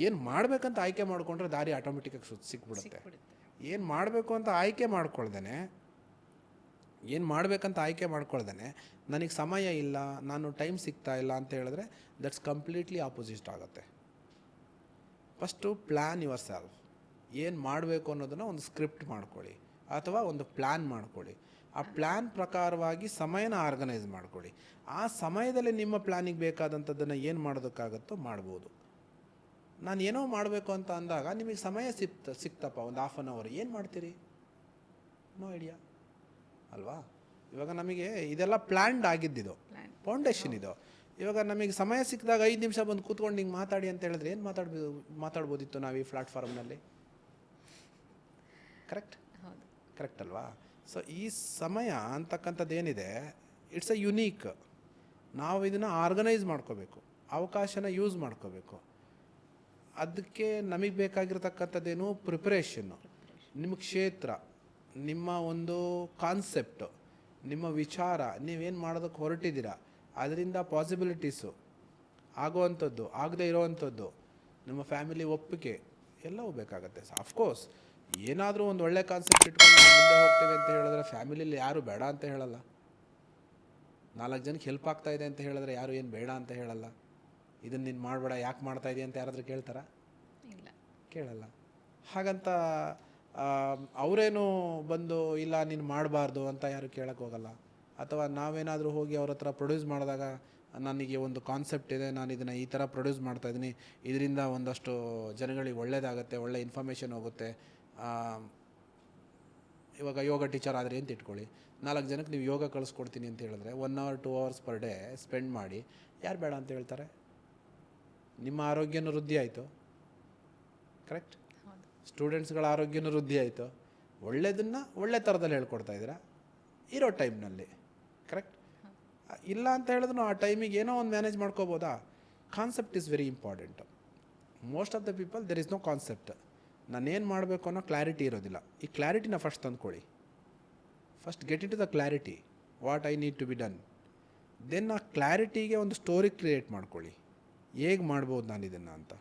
ಏನು ಮಾಡಬೇಕಂತ ಆಯ್ಕೆ ಮಾಡಿಕೊಂಡ್ರೆ ದಾರಿ ಆಟೋಮೆಟಿಕ್ಕಾಗಿ ಸಿಕ್ಬಿಡುತ್ತೆ. ಏನು ಮಾಡಬೇಕು ಅಂತ ಆಯ್ಕೆ ಮಾಡ್ಕೊಳ್ದೇನೆ ನನಗೆ ಸಮಯ ಇಲ್ಲ, ನಾನು ಟೈಮ್ ಸಿಗ್ತಾ ಇಲ್ಲ ಅಂತ ಹೇಳಿದ್ರೆ ದಟ್ಸ್ ಕಂಪ್ಲೀಟ್ಲಿ ಆಪೋಸಿಟ್ ಆಗುತ್ತೆ. First plan your self. ಏನು ಮಾಡಬೇಕು ಅನ್ನೋದನ್ನು ಒಂದು ಸ್ಕ್ರಿಪ್ಟ್ ಮಾಡ್ಕೊಳ್ಳಿ ಅಥವಾ ಒಂದು ಪ್ಲ್ಯಾನ್ ಮಾಡ್ಕೊಳ್ಳಿ. ಆ ಪ್ಲ್ಯಾನ್ ಪ್ರಕಾರವಾಗಿ ಸಮಯನ ಆರ್ಗನೈಸ್ ಮಾಡ್ಕೊಳ್ಳಿ. ಆ ಸಮಯದಲ್ಲಿ ನಿಮ್ಮ ಪ್ಲ್ಯಾನಿಗೆ ಬೇಕಾದಂಥದ್ದನ್ನು ಏನು ಮಾಡೋದಕ್ಕಾಗತ್ತೋ ಮಾಡ್ಬೋದು. ನಾನು ಏನೋ ಮಾಡಬೇಕು ಅಂತ ಅಂದಾಗ ನಿಮಗೆ ಸಮಯ ಸಿಕ್ತಪ್ಪ ಒಂದು ಹಾಫ್ ಆನ್ ಅವರ್, ಏನು ಮಾಡ್ತೀರಿ? ನೋ ಐಡಿಯಾ ಅಲ್ವಾ? ಇವಾಗ ನಮಗೆ ಇದೆಲ್ಲ ಪ್ಲ್ಯಾನ್ಡ್ ಆಗಿದ್ದಿದ್ದು, ಫೌಂಡೇಶನ್ ಇದು. ಇವಾಗ ನಮಗೆ ಸಮಯ ಸಿಕ್ಕಿದಾಗ 5 ನಿಮಿಷ ಬಂದು ಕೂತ್ಕೊಂಡು ಹಿಂಗೆ ಮಾತಾಡಿ ಅಂತ ಹೇಳಿದ್ರೆ ಏನು ಮಾತಾಡ್ಬೋದಿತ್ತು ನಾವು ಈ ಪ್ಲ್ಯಾಟ್ಫಾರ್ಮ್ನಲ್ಲಿ? ಕರೆಕ್ಟ್ ಅಲ್ವಾ? ಸೊ ಈ ಸಮಯ ಅಂತಕ್ಕಂಥದ್ದು ಏನಿದೆ, ಇಟ್ಸ್ ಅ ಯುನೀಕ್. ನಾವು ಇದನ್ನು ಆರ್ಗನೈಸ್ ಮಾಡ್ಕೋಬೇಕು, ಅವಕಾಶನ ಯೂಸ್ ಮಾಡ್ಕೋಬೇಕು. ಅದಕ್ಕೆ ನಮಗೆ ಬೇಕಾಗಿರ್ತಕ್ಕಂಥದ್ದೇನು ಪ್ರಿಪ್ರೇಷನ್ನು. ನಿಮ್ಮ ಕ್ಷೇತ್ರ, ನಿಮ್ಮ ಒಂದು ಕಾನ್ಸೆಪ್ಟು, ನಿಮ್ಮ ವಿಚಾರ, ನೀವೇನು ಮಾಡೋದಕ್ಕೆ ಹೊರಟಿದ್ದೀರಾ, ಅದರಿಂದ ಪಾಸಿಬಿಲಿಟೀಸು, ಆಗೋವಂಥದ್ದು ಆಗದೇ ಇರೋವಂಥದ್ದು, ನಿಮ್ಮ ಫ್ಯಾಮಿಲಿ ಒಪ್ಪಿಗೆ ಎಲ್ಲವೂ ಬೇಕಾಗತ್ತೆ. ಅಫ್ಕೋರ್ಸ್ ಏನಾದರೂ ಒಂದು ಒಳ್ಳೆ ಕಾನ್ಸೆಪ್ಟ್ ಇಟ್ಕೊಂಡು ನಾವು ಮುಂದೆ ಹೋಗ್ತೇವೆ ಅಂತ ಹೇಳಿದ್ರೆ ಫ್ಯಾಮಿಲಿಯಲ್ಲಿ ಯಾರು ಬೇಡ ಅಂತ ಹೇಳಲ್ಲ. 4 ಜನಕ್ಕೆ ಹೆಲ್ಪ್ ಆಗ್ತಾ ಇದೆ ಅಂತ ಹೇಳಿದ್ರೆ ಯಾರು ಏನು ಬೇಡ ಅಂತ ಹೇಳಲ್ಲ. ಇದನ್ನು ನೀನು ಮಾಡಬೇಡ, ಯಾಕೆ ಮಾಡ್ತಾ ಇದೆಯಾ ಅಂತ ಯಾರಾದರೂ ಕೇಳ್ತಾರಾ? ಇಲ್ಲ, ಕೇಳಲ್ಲ. ಹಾಗಂತ ಅವರೇನು ಬಂದು ಇಲ್ಲ ನೀನು ಮಾಡಬಾರ್ದು ಅಂತ ಯಾರು ಕೇಳಕ್ಕೆ ಹೋಗಲ್ಲ. ಅಥವಾ ನಾವೇನಾದರೂ ಹೋಗಿ ಅವ್ರ ಹತ್ರ ಪ್ರೊಡ್ಯೂಸ್ ಮಾಡಿದಾಗ ನನಗೆ ಒಂದು ಕಾನ್ಸೆಪ್ಟ್ ಇದೆ, ನಾನು ಇದನ್ನು ಈ ಥರ ಪ್ರೊಡ್ಯೂಸ್ ಮಾಡ್ತಾಯಿದ್ದೀನಿ, ಇದರಿಂದ ಒಂದಷ್ಟು ಜನಗಳಿಗೆ ಒಳ್ಳೆಯದಾಗುತ್ತೆ, ಒಳ್ಳೆ ಇನ್ಫಾರ್ಮೇಷನ್ ಹೋಗುತ್ತೆ. ಇವಾಗ ಯೋಗ ಟೀಚರ್ ಆದರೆ ಅಂತ ಇಟ್ಕೊಳ್ಳಿ, 4 ಜನಕ್ಕೆ ನೀವು ಯೋಗ ಕಳಿಸ್ಕೊಡ್ತೀನಿ ಅಂತ ಹೇಳಿದ್ರೆ 1 hour 2 hours per day spend ಮಾಡಿ, ಯಾರು ಬೇಡ ಅಂತ ಹೇಳ್ತಾರೆ? ನಿಮ್ಮ ಆರೋಗ್ಯನೂ ವೃದ್ಧಿ ಆಯಿತು, ಕರೆಕ್ಟ್? ಸ್ಟೂಡೆಂಟ್ಸ್ಗಳ ಆರೋಗ್ಯನೂ ವೃದ್ಧಿ ಆಯಿತು. ಒಳ್ಳೆಯದನ್ನು ಒಳ್ಳೆ ಥರದಲ್ಲಿ ಹೇಳ್ಕೊಡ್ತಾ ಇದ್ದೀರಾ ಇರೋ ಟೈಮ್ನಲ್ಲಿ, ಕರೆಕ್ಟ್? ಇಲ್ಲ ಅಂತ ಹೇಳಿದ್ರು ಆ ಟೈಮಿಗೆ ಏನೋ ಒಂದು ಮ್ಯಾನೇಜ್ ಮಾಡ್ಕೋಬೋದಾ? Concept is very important. Most of the people there is no concept. ನಾನೇನು ಮಾಡಬೇಕು ಅನ್ನೋ ಕ್ಲಾರಿಟಿ ಇರೋದಿಲ್ಲ. ಈ ಕ್ಲಾರಿಟಿನ ಫಸ್ಟ್ ತಂದ್ಕೊಳ್ಳಿ. First get into the clarity, what I need to be done. Then ಆ ಕ್ಲಾರಿಟಿಗೆ ಒಂದು ಸ್ಟೋರಿ ಕ್ರಿಯೇಟ್ ಮಾಡ್ಕೊಳ್ಳಿ, ಹೇಗೆ ಮಾಡ್ಬೋದು ನಾನು ಇದನ್ನು ಅಂತ.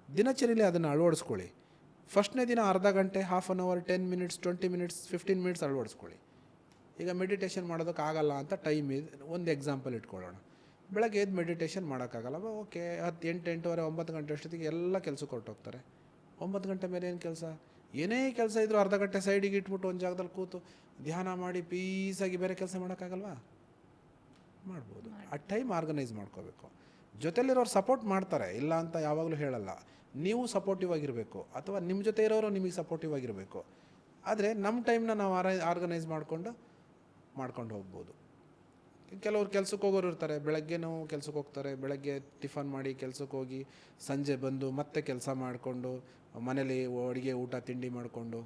ದಿನಚರಿಯಲ್ಲಿ ಅದನ್ನು ಅಳವಡಿಸ್ಕೊಳ್ಳಿ. ಫಸ್ಟ್ನೇ ದಿನ ಅರ್ಧ ಗಂಟೆ, half an hour, 10 minutes, 20 minutes, 15 minutes ಅಳವಡಿಸ್ಕೊಳ್ಳಿ. ಈಗ ಮೆಡಿಟೇಷನ್ ಮಾಡೋದಕ್ಕಾಗಲ್ಲ ಅಂತ ಟೈಮ್ ಇದೆ, ಒಂದು ಎಕ್ಸಾಂಪಲ್ ಇಟ್ಕೊಳ್ಳೋಣ. ಬೆಳಗ್ಗೆ ಎದ್ದು ಮೆಡಿಟೇಷನ್ ಮಾಡೋಕ್ಕಾಗಲ್ಲ, ಓಕೆ 10, 8, 8:30, 9 ಗಂಟೆ ಅಷ್ಟೊತ್ತಿಗೆ ಎಲ್ಲ ಕೆಲಸಕ್ಕೆ ಹೊರಟೋಗ್ತಾರೆ. 9 ಗಂಟೆ ಮೇಲೆ ಏನು ಕೆಲಸ? ಏನೇ ಕೆಲಸ ಇದ್ದರೂ ಅರ್ಧ ಗಂಟೆ ಸೈಡಿಗೆ ಇಟ್ಬಿಟ್ಟು ಒಂದು ಜಾಗದಲ್ಲಿ ಕೂತು ಧ್ಯಾನ ಮಾಡಿ ಪೀಸಾಗಿ ಬೇರೆ ಕೆಲಸ ಮಾಡೋಕ್ಕಾಗಲ್ವಾ? ಮಾಡ್ಬೋದು. ಆ ಟೈಮ್ ಆರ್ಗನೈಸ್ ಮಾಡ್ಕೋಬೇಕು. ಜೊತೆಲಿರೋರು ಸಪೋರ್ಟ್ ಮಾಡ್ತಾರೆ, ಇಲ್ಲ ಅಂತ ಯಾವಾಗಲೂ ಹೇಳಲ್ಲ. ನೀವು ಸಪೋರ್ಟಿವ್ ಆಗಿರಬೇಕು, ಅಥವಾ ನಿಮ್ಮ ಜೊತೆ ಇರೋರು ನಿಮಗೆ ಸಪೋರ್ಟಿವ್ ಆಗಿರಬೇಕು. ಆದರೆ ನಮ್ಮ ಟೈಮ್ನ ನಾವು ಆರ್ಗನೈಸ್ ಮಾಡ್ಕೊಂಡು ಹೋಗ್ಬೋದು. ಕೆಲವ್ರು ಕೆಲ್ಸಕ್ಕೆ ಹೋಗೋರು ಇರ್ತಾರೆ, ಬೆಳಗ್ಗೆನೂ ಕೆಲ್ಸಕ್ಕೆ ಹೋಗ್ತಾರೆ, ಬೆಳಗ್ಗೆ ಟಿಫನ್ ಮಾಡಿ ಕೆಲ್ಸಕ್ಕೆ ಹೋಗಿ ಸಂಜೆ ಬಂದು ಮತ್ತೆ ಕೆಲಸ ಮಾಡಿಕೊಂಡು ಮನೇಲಿ ಅಡುಗೆ ಊಟ ತಿಂಡಿ ಮಾಡಿಕೊಂಡು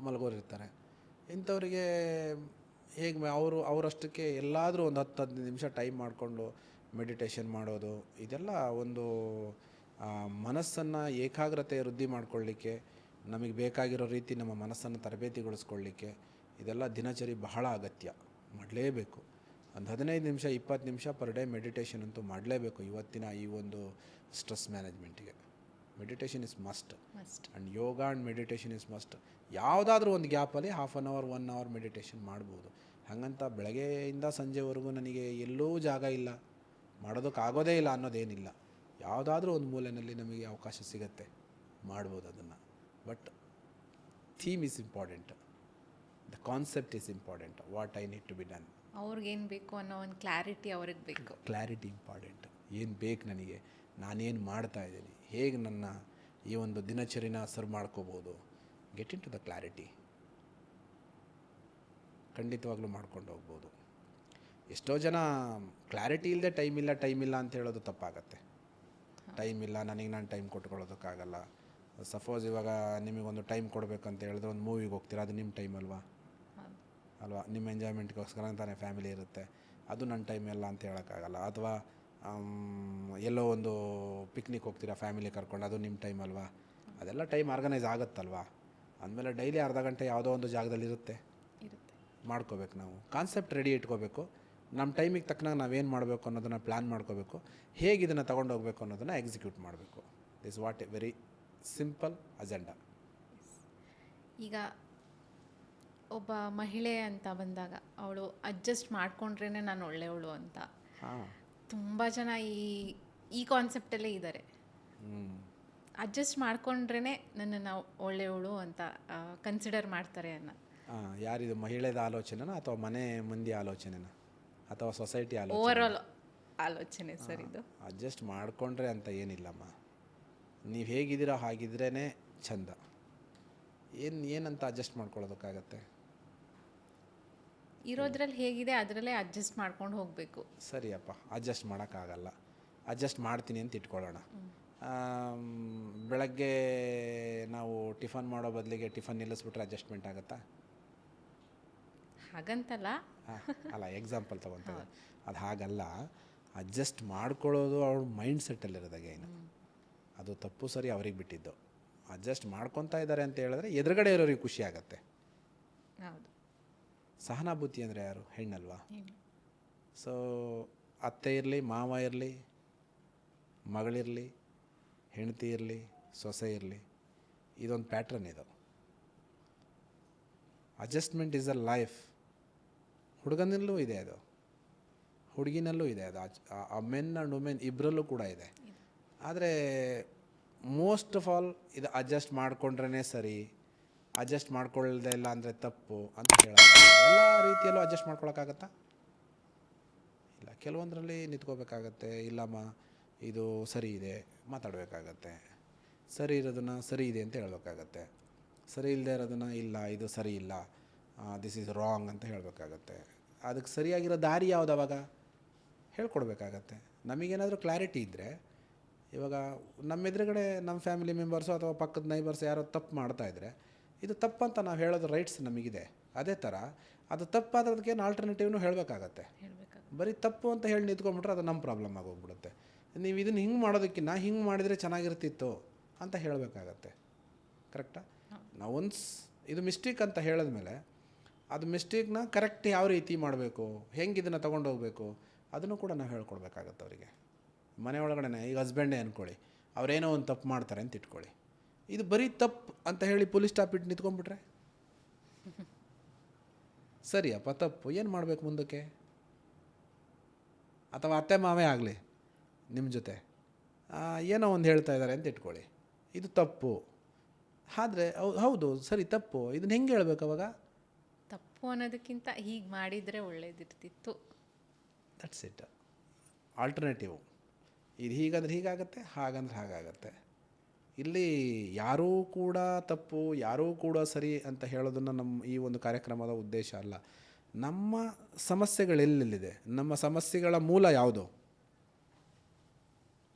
ಮಲಗೋರು ಇರ್ತಾರೆ. ಇಂಥವ್ರಿಗೆ ಹೇಗೆ ಅವರಷ್ಟಕ್ಕೆ ಎಲ್ಲಾದರೂ ಒಂದು 10-15 ನಿಮಿಷ ಟೈಮ್ ಮಾಡಿಕೊಂಡು ಮೆಡಿಟೇಷನ್ ಮಾಡೋದು, ಇದೆಲ್ಲ ಒಂದು ಮನಸ್ಸನ್ನು ಏಕಾಗ್ರತೆ ವೃದ್ಧಿ ಮಾಡ್ಕೊಳ್ಳಿಕ್ಕೆ, ನಮಗೆ ಬೇಕಾಗಿರೋ ರೀತಿ ನಮ್ಮ ಮನಸ್ಸನ್ನು ತರಬೇತಿಗೊಳಿಸ್ಕೊಳ್ಳಿಕ್ಕೆ ಇದೆಲ್ಲ ದಿನಚರಿ ಬಹಳ ಅಗತ್ಯ. ಮಾಡಲೇಬೇಕು. ಒಂದು 15 ನಿಮಿಷ 20 ನಿಮಿಷ ಪರ್ ಡೇ ಮೆಡಿಟೇಷನ್ ಅಂತೂ ಮಾಡಲೇಬೇಕು. ಇವತ್ತಿನ ಈ ಒಂದು ಸ್ಟ್ರೆಸ್ ಮ್ಯಾನೇಜ್ಮೆಂಟಿಗೆ meditation is must. And yoga and meditation is must. ಯಾವುದಾದ್ರೂ ಒಂದು ಗ್ಯಾಪಲ್ಲಿ half an hour 1 hour meditation ಮಾಡ್ಬೋದು. ಹಾಗಂತ ಬೆಳಗ್ಗೆಯಿಂದ ಸಂಜೆವರೆಗೂ ನನಗೆ ಎಲ್ಲೂ ಜಾಗ ಇಲ್ಲ, ಮಾಡೋದಕ್ಕಾಗೋದೇ ಇಲ್ಲ ಅನ್ನೋದೇನಿಲ್ಲ. ಯಾವುದಾದ್ರೂ ಒಂದು ಮೂಲೆಯಲ್ಲಿ ನಮಗೆ ಅವಕಾಶ ಸಿಗುತ್ತೆ, ಮಾಡ್ಬೋದು ಅದನ್ನು. But theme is important, the concept is important, what I need to be done. ಅವ್ರಿಗೇನು ಬೇಕು ಅನ್ನೋ ಒಂದು ಕ್ಲಾರಿಟಿ ಅವ್ರಿಗೆ ಬೇಕು. Clarity important. ಏನು ಬೇಕು ನನಗೆ, ನಾನೇನು ಮಾಡ್ತಾ ಇದ್ದೀನಿ, ಹೇಗೆ ನನ್ನ ಈ ಒಂದು ದಿನಚರಿನ ಸರ್ವ್ ಮಾಡ್ಕೋಬೋದು. Get into the clarity. ಖಂಡಿತವಾಗ್ಲೂ ಮಾಡ್ಕೊಂಡು ಹೋಗ್ಬೋದು. ಎಷ್ಟೋ ಜನ ಕ್ಲಾರಿಟಿ ಇಲ್ಲದೆ ಟೈಮ್ ಇಲ್ಲ ಅಂತ ಹೇಳೋದು ತಪ್ಪಾಗತ್ತೆ. ಟೈಮ್ ಇಲ್ಲ, ನಾನು ಟೈಮ್ ಕೊಟ್ಕೊಳ್ಳೋದಕ್ಕಾಗಲ್ಲ. ಸಪೋಸ್ ಇವಾಗ ನಿಮಗೊಂದು ಟೈಮ್ ಕೊಡಬೇಕಂತ ಹೇಳಿದ್ರೆ ಒಂದು ಮೂವಿಗೆ ಹೋಗ್ತೀರಾ, ಅದು ನಿಮ್ಮ ಟೈಮ್ ಅಲ್ವಾ? ನಿಮ್ಮ ಎಂಜಾಯ್ಮೆಂಟ್ಗೋಸ್ಕರ ಅಂತಾನೆ ಫ್ಯಾಮಿಲಿ ಇರುತ್ತೆ, ಅದು ನನ್ನ ಟೈಮ್ ಇಲ್ಲ ಅಂತ ಹೇಳೋಕ್ಕಾಗಲ್ಲ. ಅಥವಾ ಎಲ್ಲೋ ಒಂದು ಪಿಕ್ನಿಕ್ ಹೋಗ್ತೀರಾ ಫ್ಯಾಮಿಲಿ ಕರ್ಕೊಂಡು, ಅದು ನಿಮ್ಮ ಟೈಮ್ ಅಲ್ವಾ? ಅದೆಲ್ಲ ಟೈಮ್ ಆರ್ಗನೈಸ್ ಆಗುತ್ತಲ್ವಾ? ಅಂದಮೇಲೆ ಡೈಲಿ ಅರ್ಧ ಗಂಟೆ ಯಾವುದೋ ಒಂದು ಜಾಗದಲ್ಲಿ ಇರುತ್ತೆ, ಮಾಡ್ಕೋಬೇಕು. ನಾವು ಕಾನ್ಸೆಪ್ಟ್ ರೆಡಿ ಇಟ್ಕೋಬೇಕು. ನಮ್ಮ ಟೈಮಿಗೆ ತಕ್ಕನಾಗ ನಾವೇನು ಮಾಡಬೇಕು ಅನ್ನೋದನ್ನು ಪ್ಲ್ಯಾನ್ ಮಾಡ್ಕೋಬೇಕು. ಹೇಗೆ ಇದನ್ನು ತೊಗೊಂಡು ಹೋಗಬೇಕು ಅನ್ನೋದನ್ನು ಎಕ್ಸಿಕ್ಯೂಟ್ ಮಾಡಬೇಕು. This what A very simple agenda. ಈಗ ಒಬ್ಬ ಮಹಿಳೆ ಅಂತ ಬಂದಾಗ ಅವಳು ಅಡ್ಜಸ್ಟ್ ಮಾಡ್ಕೊಂಡ್ರೇ ನಾನು ಒಳ್ಳೆಯವಳು ಅಂತ ಹಾಂ. ತುಂಬ ಜನ ಈ ಕಾನ್ಸೆಪ್ಟಲ್ಲೇ ಇದ್ದಾರೆ. ಅಡ್ಜಸ್ಟ್ ಮಾಡ್ಕೊಂಡ್ರೇ ನನ್ನನ್ನು ಒಳ್ಳೆಯವಳು ಅಂತ ಕನ್ಸಿಡರ್ ಮಾಡ್ತಾರೆ ಅನ್ನೋ. ಯಾರಿದು, ಮಹಿಳೆದ ಆಲೋಚನೆನಾ ಅಥವಾ ಮನೆ ಮಂದಿ ಆಲೋಚನೆನಾ ಅಥವಾ ಸೊಸೈಟಿ ಆಲೋಚನೆ? ಓವರಾಲ್ ಆಲೋಚನೆ ಸರ್ ಇದು. ಅಡ್ಜಸ್ಟ್ ಮಾಡಿಕೊಂಡ್ರೆ ಅಂತ ಏನಿಲ್ಲಮ್ಮ. ನೀವು ಹೇಗಿದ್ದೀರೋ ಹಾಗಿದ್ರೇ ಚಂದ. ಏನಂತ ಅಡ್ಜಸ್ಟ್ ಮಾಡ್ಕೊಳ್ಳೋದಕ್ಕಾಗತ್ತೆ? ಇರೋದ್ರಲ್ಲಿ ಹೇಗಿದೆ ಅದರಲ್ಲೇ ಅಡ್ಜಸ್ಟ್ ಮಾಡ್ಕೊಂಡು ಹೋಗಬೇಕು. ಸರಿಯಪ್ಪ, ಅಡ್ಜಸ್ಟ್ ಮಾಡೋಕ್ಕಾಗಲ್ಲ, ಅಡ್ಜಸ್ಟ್ ಮಾಡ್ತೀನಿ ಅಂತ ಇಟ್ಕೊಳ್ಳೋಣ. ಬೆಳಗ್ಗೆ ನಾವು ಟಿಫನ್ ಮಾಡೋ ಬದಲಿಗೆ ಟಿಫನ್ ನಿಲ್ಲಿಸ್ಬಿಟ್ರೆ ಅಡ್ಜಸ್ಟ್ಮೆಂಟ್ ಆಗುತ್ತಾ? ಹಾಗಂತಲ್ಲ. ಅಲ್ಲ, ಎಕ್ಸಾಂಪಲ್ ತೊಗೊತಾರೆ. ಅದು ಹಾಗಲ್ಲ. ಅಡ್ಜಸ್ಟ್ ಮಾಡ್ಕೊಳ್ಳೋದು ಅವ್ರ ಮೈಂಡ್ ಸೆಟ್ಟಲ್ಲಿರೋದಾಗ ಏನು, ಅದು ತಪ್ಪು ಸರಿ ಅವ್ರಿಗೆ ಬಿಟ್ಟಿದ್ದು. ಅಡ್ಜಸ್ಟ್ ಮಾಡ್ಕೊತಾ ಇದ್ದಾರೆ ಅಂತ ಹೇಳಿದ್ರೆ ಎದುರುಗಡೆ ಇರೋರಿಗೆ ಖುಷಿ ಆಗುತ್ತೆ. ಹೌದು. ಸಹನಾಭೂತಿ ಅಂದರೆ ಯಾರು? ಹೆಣ್ಣಲ್ವಾ? ಸೊ ಅತ್ತೆ ಇರಲಿ, ಮಾವ ಇರಲಿ, ಮಗಳಿರಲಿ, ಹೆಂಡತಿ ಇರಲಿ, ಸೊಸೆ ಇರಲಿ, ಇದೊಂದು ಪ್ಯಾಟ್ರನ್ ಇದು. Adjustment is a life. ಹುಡುಗನಲ್ಲೂ ಇದೆ ಅದು, ಹುಡುಗಿನಲ್ಲೂ ಇದೆ ಅದು. ಆ ಮೆನ್ ಆ್ಯಂಡ್ ವುಮೆನ್ ಇಬ್ಬರಲ್ಲೂ ಕೂಡ ಇದೆ. ಆದರೆ ಮೋಸ್ಟ್ ಆಫ್ ಆಲ್ ಇದು ಅಡ್ಜಸ್ಟ್ ಮಾಡ್ಕೊಂಡ್ರೇ ಸರಿ, ಅಡ್ಜಸ್ಟ್ ಮಾಡ್ಕೊಳ್ಳದೆ ಇಲ್ಲ ಅಂದರೆ ತಪ್ಪು ಅಂತ ಹೇಳೋದು. ಎಲ್ಲ ರೀತಿಯಲ್ಲೂ ಅಡ್ಜಸ್ಟ್ ಮಾಡ್ಕೊಳಕ್ಕಾಗತ್ತಾ? ಇಲ್ಲ. ಕೆಲವೊಂದರಲ್ಲಿ ನಿಂತ್ಕೋಬೇಕಾಗತ್ತೆ. ಇಲ್ಲಮ್ಮ ಇದು ಸರಿ ಇದೆ ಮಾತಾಡಬೇಕಾಗತ್ತೆ. ಸರಿ ಇರೋದನ್ನು ಸರಿ ಇದೆ ಅಂತ ಹೇಳಬೇಕಾಗತ್ತೆ. ಸರಿ ಇಲ್ಲದೆ ಇರೋದನ್ನು ಇಲ್ಲ ಇದು ಸರಿ ಇಲ್ಲ, ದಿಸ್ ಈಸ್ ರಾಂಗ್ ಅಂತ ಹೇಳಬೇಕಾಗತ್ತೆ. ಅದಕ್ಕೆ ಸರಿಯಾಗಿರೋ ದಾರಿ ಯಾವುದು ಅವಾಗ ಹೇಳ್ಕೊಡ್ಬೇಕಾಗತ್ತೆ. ನಮಗೇನಾದರೂ ಕ್ಲಾರಿಟಿ ಇದ್ದರೆ, ಇವಾಗ ನಮ್ಮ ಎದುರುಗಡೆ ನಮ್ಮ ಫ್ಯಾಮಿಲಿ ಮೆಂಬರ್ಸು ಅಥವಾ ಪಕ್ಕದ ನೈಬರ್ಸ್ ಯಾರೋ ತಪ್ಪು ಮಾಡ್ತಾಯಿದ್ರೆ ಇದು ತಪ್ಪಂತ ನಾವು ಹೇಳೋದು ರೈಟ್ಸ್ ನಮಗಿದೆ. ಅದೇ ಥರ ಅದು ತಪ್ಪಾದದಕ್ಕೇನು ಆಲ್ಟರ್ನೇಟಿವ್ನು ಹೇಳಬೇಕಾಗತ್ತೆ. ಬರೀ ತಪ್ಪು ಅಂತ ಹೇಳಿ ನಿಂತ್ಕೊಂಡ್ಬಿಟ್ರೆ ಅದು ನಮ್ಮ ಪ್ರಾಬ್ಲಮ್ ಆಗೋಗ್ಬಿಡುತ್ತೆ. ನೀವು ಇದನ್ನು ಹಿಂಗೆ ಮಾಡೋದಕ್ಕಿಂತ ಹಿಂಗೆ ಮಾಡಿದರೆ ಚೆನ್ನಾಗಿರ್ತಿತ್ತು ಅಂತ ಹೇಳಬೇಕಾಗತ್ತೆ. ಕರೆಕ್ಟಾ? ನಾವು ಇದು ಮಿಸ್ಟೇಕ್ ಅಂತ ಹೇಳಿದ್ಮೇಲೆ ಅದು ಮಿಸ್ಟೇಕ್ನ ಕರೆಕ್ಟ್ ಯಾವ ರೀತಿ ಮಾಡಬೇಕು, ಹೆಂಗೆ ಇದನ್ನು ತೊಗೊಂಡೋಗ್ಬೇಕು ಅದನ್ನು ಕೂಡ ನಾವು ಹೇಳ್ಕೊಡ್ಬೇಕಾಗತ್ತೆ ಅವರಿಗೆ. ಮನೆ ಒಳಗಡೆ ಈಗ ಹಸ್ಬೆಂಡೇ ಅಂದ್ಕೊಳ್ಳಿ, ಅವರೇನೋ ಒಂದು ತಪ್ಪು ಮಾಡ್ತಾರೆ ಅಂತ ಇಟ್ಕೊಳ್ಳಿ. ಇದು ಬರೀ ತಪ್ಪು ಅಂತ ಹೇಳಿ ಪೊಲೀಸ್ ಸ್ಟಾಪ್ ಇಟ್ಟು ನಿಂತ್ಕೊಂಡ್ಬಿಟ್ರೆ ಸರಿಯಪ್ಪ, ತಪ್ಪು ಏನು ಮಾಡಬೇಕು ಮುಂದಕ್ಕೆ? ಅಥವಾ ಅತ್ತೆ ಮಾವೇ ಆಗಲಿ ನಿಮ್ಮ ಜೊತೆ ಏನೋ ಒಂದು ಹೇಳ್ತಾ ಇದ್ದಾರೆ ಅಂತ ಇಟ್ಕೊಳ್ಳಿ, ಇದು ತಪ್ಪು. ಆದರೆ ಹೌದು ಸರಿ ತಪ್ಪು, ಇದನ್ನು ಹೆಂಗೆ ಹೇಳ್ಬೇಕು ಅವಾಗ? ತಪ್ಪು ಅನ್ನೋದಕ್ಕಿಂತ ಹೀಗೆ ಮಾಡಿದರೆ ಒಳ್ಳೇದಿರ್ತಿತ್ತು. That's it. ಆಲ್ಟರ್ನೇಟಿವ್ ಇದು ಹೀಗಂದ್ರೆ ಹೀಗಾಗತ್ತೆ, ಹಾಗಂದ್ರೆ ಹಾಗಾಗತ್ತೆ. ಇಲ್ಲಿ ಯಾರೂ ಕೂಡ ತಪ್ಪು, ಯಾರೂ ಕೂಡ ಸರಿ ಅಂತ ಹೇಳೋದನ್ನು ನಮ್ಮ ಈ ಒಂದು ಕಾರ್ಯಕ್ರಮದ ಉದ್ದೇಶ ಅಲ್ಲ. ನಮ್ಮ ಸಮಸ್ಯೆಗಳೆಲ್ಲಿದೆ, ನಮ್ಮ ಸಮಸ್ಯೆಗಳ ಮೂಲ ಯಾವುದು?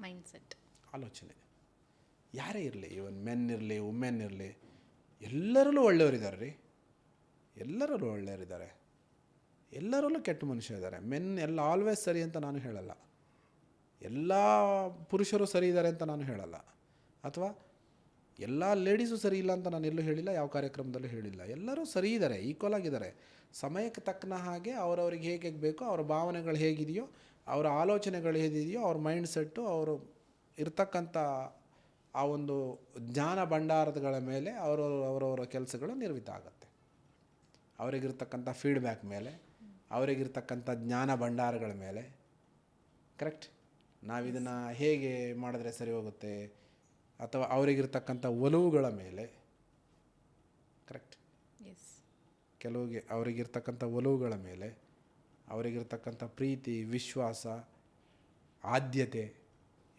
ಮೈಂಡ್ಸೆಟ್, ಆಲೋಚನೆ. ಯಾರೇ ಇರಲಿ, ಇವನ್ ಮೆನ್ ಇರಲಿ, ವುಮೆನ್ ಇರಲಿ, ಎಲ್ಲರಲ್ಲೂ ಒಳ್ಳೆಯವರಿದ್ದಾರೆ ರೀ. ಎಲ್ಲರಲ್ಲೂ ಒಳ್ಳೆಯವರಿದ್ದಾರೆ, ಎಲ್ಲರಲ್ಲೂ ಕೆಟ್ಟ ಮನುಷ್ಯ ಇದ್ದಾರೆ. ಮೆನ್ ಎಲ್ಲ ಆಲ್ವೇಸ್ ಸರಿ ಅಂತ ನಾನು ಹೇಳಲ್ಲ, ಎಲ್ಲ ಪುರುಷರು ಸರಿ ಇದ್ದಾರೆ ಅಂತ ನಾನು ಹೇಳಲ್ಲ, ಅಥವಾ ಎಲ್ಲ ಲೇಡೀಸು ಸರಿ ಇಲ್ಲ ಅಂತ ನಾನು ಎಲ್ಲೂ ಹೇಳಿಲ್ಲ, ಯಾವ ಕಾರ್ಯಕ್ರಮದಲ್ಲೂ ಹೇಳಿಲ್ಲ. ಎಲ್ಲರೂ ಸರಿ ಇದ್ದಾರೆ, ಈಕ್ವಲ್ ಆಗಿದ್ದಾರೆ. ಸಮಯಕ್ಕೆ ತಕ್ಕನ ಹಾಗೆ ಅವರವ್ರಿಗೆ ಹೇಗೆ ಬೇಕೋ, ಅವರ ಭಾವನೆಗಳು ಹೇಗಿದೆಯೋ, ಅವರ ಆಲೋಚನೆಗಳು ಹೇಗಿದೆಯೋ, ಅವ್ರ ಮೈಂಡ್ ಸೆಟ್ಟು, ಅವರು ಇರ್ತಕ್ಕಂಥ ಆ ಒಂದು ಜ್ಞಾನ ಭಂಡಾರಗಳ ಮೇಲೆ ಅವರವರ ಕೆಲಸಗಳು ನಿರ್ಮಿತ ಆಗುತ್ತೆ. ಅವರಿಗಿರ್ತಕ್ಕಂಥ ಫೀಡ್ಬ್ಯಾಕ್ ಮೇಲೆ, ಅವರಿಗಿರ್ತಕ್ಕಂಥ ಜ್ಞಾನ ಭಂಡಾರಗಳ ಮೇಲೆ. ಕರೆಕ್ಟ್? ನಾವಿದನ್ನು ಹೇಗೆ ಮಾಡಿದ್ರೆ ಸರಿ ಹೋಗುತ್ತೆ, ಅಥವಾ ಅವರಿಗಿರ್ತಕ್ಕಂಥ ಒಲವುಗಳ ಮೇಲೆ. ಕರೆಕ್ಟ್? ಕೆಲವಿಗೆ ಅವರಿಗಿರ್ತಕ್ಕಂಥ ಒಲವುಗಳ ಮೇಲೆ, ಅವರಿಗಿರ್ತಕ್ಕಂಥ ಪ್ರೀತಿ, ವಿಶ್ವಾಸ, ಆದ್ಯತೆ,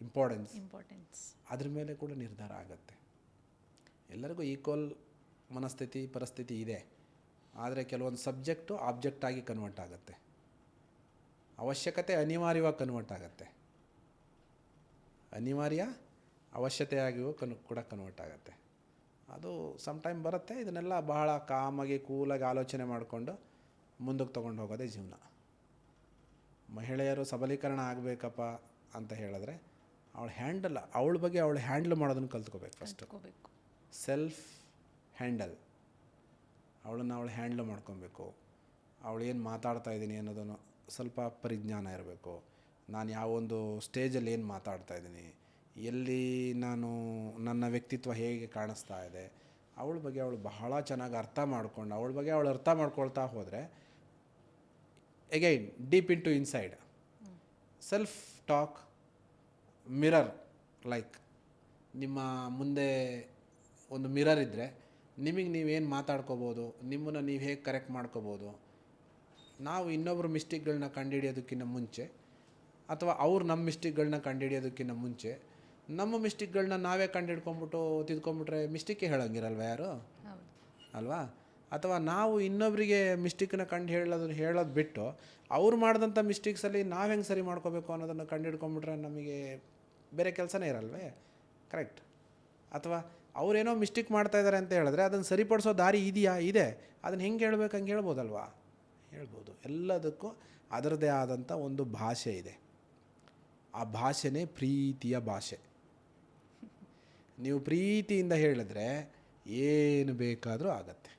ಇಂಪಾರ್ಟೆನ್ಸ್ ಅದ್ರ ಮೇಲೆ ಕೂಡ ನಿರ್ಧಾರ ಆಗುತ್ತೆ. ಎಲ್ಲರಿಗೂ ಈಕ್ವಲ್ ಮನಸ್ಥಿತಿ ಪರಿಸ್ಥಿತಿ ಇದೆ, ಆದರೆ ಕೆಲವೊಂದು ಸಬ್ಜೆಕ್ಟು ಆಬ್ಜೆಕ್ಟಾಗಿ ಕನ್ವರ್ಟ್ ಆಗುತ್ತೆ. ಅವಶ್ಯಕತೆ ಅನಿವಾರ್ಯವಾಗಿ ಕನ್ವರ್ಟ್ ಆಗುತ್ತೆ, ಅನಿವಾರ್ಯ ಅವಶ್ಯಕತೆಯಾಗಿಯೂ ಕೂಡ ಕನ್ವರ್ಟ್ ಆಗುತ್ತೆ. ಅದು ಸಮ್ಟೈಮ್ ಬರುತ್ತೆ. ಇದನ್ನೆಲ್ಲ ಬಹಳ ಕಾಮಾಗಿ ಕೂಲಾಗಿ ಆಲೋಚನೆ ಮಾಡಿಕೊಂಡು ಮುಂದಕ್ಕೆ ತೊಗೊಂಡು ಹೋಗೋದೇ ಜೀವನ. ಮಹಿಳೆಯರು ಸಬಲೀಕರಣ ಆಗಬೇಕಪ್ಪ ಅಂತ ಹೇಳಿದ್ರೆ ಅವಳ ಬಗ್ಗೆ ಅವಳು ಹ್ಯಾಂಡಲ್ ಮಾಡೋದನ್ನು ಕಲ್ತ್ಕೋಬೇಕು. ಫಸ್ಟು ಸೆಲ್ಫ್ ಹ್ಯಾಂಡಲ್, ಅವಳು ಹ್ಯಾಂಡ್ಲ್ ಮಾಡ್ಕೊಬೇಕು. ಅವಳು ಏನು ಮಾತಾಡ್ತಾ ಇದ್ದೀನಿ ಅನ್ನೋದನ್ನು ಸ್ವಲ್ಪ ಪರಿಜ್ಞಾನ ಇರಬೇಕು. ನಾನು ಯಾವೊಂದು ಸ್ಟೇಜಲ್ಲಿ ಏನು ಮಾತಾಡ್ತಾ ಇದ್ದೀನಿ, ಎಲ್ಲಿ ನಾನು ನನ್ನ ವ್ಯಕ್ತಿತ್ವ ಹೇಗೆ ಕಾಣಿಸ್ತಾ ಇದೆ, ಅವಳ ಬಗ್ಗೆ ಅವಳು ಬಹಳ ಚೆನ್ನಾಗಿ ಅರ್ಥ ಮಾಡ್ಕೊಂಡು ಅವಳ ಬಗ್ಗೆ ಅವಳು ಅರ್ಥ ಮಾಡ್ಕೊಳ್ತಾ ಹೋದರೆ again deep into inside self talk mirror like ನಿಮ್ಮ ಮುಂದೆ ಒಂದು ಮಿರರ್ ಇದ್ದರೆ ನಿಮಗೆ ನೀವೇನು ಮಾತಾಡ್ಕೋಬೋದು, ನಿಮ್ಮನ್ನು ನೀವು ಹೇಗೆ ಕರೆಕ್ಟ್ ಮಾಡ್ಕೋಬೋದು. ನಾವು ಇನ್ನೊಬ್ಬರು ಮಿಸ್ಟೇಕ್ಗಳನ್ನ ಕಂಡುಹಿಡಿಯೋದಕ್ಕಿಂತ ಮುಂಚೆ ಅಥವಾ ಅವ್ರು ನಮ್ಮ ಮಿಸ್ಟೇಕ್ಗಳನ್ನ ಕಂಡುಹಿಡಿಯೋದಕ್ಕಿಂತ ಮುಂಚೆ ನಮ್ಮ ಮಿಸ್ಟೇಕ್ಗಳನ್ನ ನಾವೇ ಕಂಡುಹಿಡ್ಕೊಂಬಿಟ್ಟು ತಿದ್ಕೊಂಬಿಟ್ರೆ ಮಿಸ್ಟೇಕೇ ಹೇಳೋಂಗಿರಲ್ವ ಯಾರು ಅಲ್ವಾ? ಅಥವಾ ನಾವು ಇನ್ನೊಬ್ಬರಿಗೆ ಮಿಸ್ಟೇಕನ್ನ ಹೇಳೋದು ಬಿಟ್ಟು ಅವ್ರು ಮಾಡಿದಂಥ ಮಿಸ್ಟೇಕ್ಸಲ್ಲಿ ನಾವು ಹೆಂಗೆ ಸರಿ ಮಾಡ್ಕೋಬೇಕು ಅನ್ನೋದನ್ನು ಕಂಡುಹಿಡ್ಕೊಂಬಿಟ್ರೆ ನಮಗೆ ಬೇರೆ ಕೆಲಸನೇ ಇರಲ್ವೇ? ಕರೆಕ್ಟ್. ಅಥವಾ ಅವರೇನೋ ಮಿಸ್ಟೇಕ್ ಮಾಡ್ತಾಯಿದ್ದಾರೆ ಅಂತ ಹೇಳಿದ್ರೆ ಅದನ್ನು ಸರಿಪಡಿಸೋ ದಾರಿ ಇದೆ, ಅದನ್ನು ಹೆಂಗೆ ಹೇಳ್ಬೇಕು ಹಂಗೆ ಹೇಳ್ಬೋದಲ್ವಾ? ಹೇಳ್ಬೋದು. ಎಲ್ಲದಕ್ಕೂ ಅದರದ್ದೇ ಆದಂಥ ಒಂದು ಭಾಷೆ ಇದೆ. ಆ ಭಾಷೆನೇ ಪ್ರೀತಿಯ ಭಾಷೆ. ನೀವು ಪ್ರೀತಿಯಿಂದ ಹೇಳಿದ್ರೆ ಏನು ಬೇಕಾದರೂ ಆಗತ್ತೆ.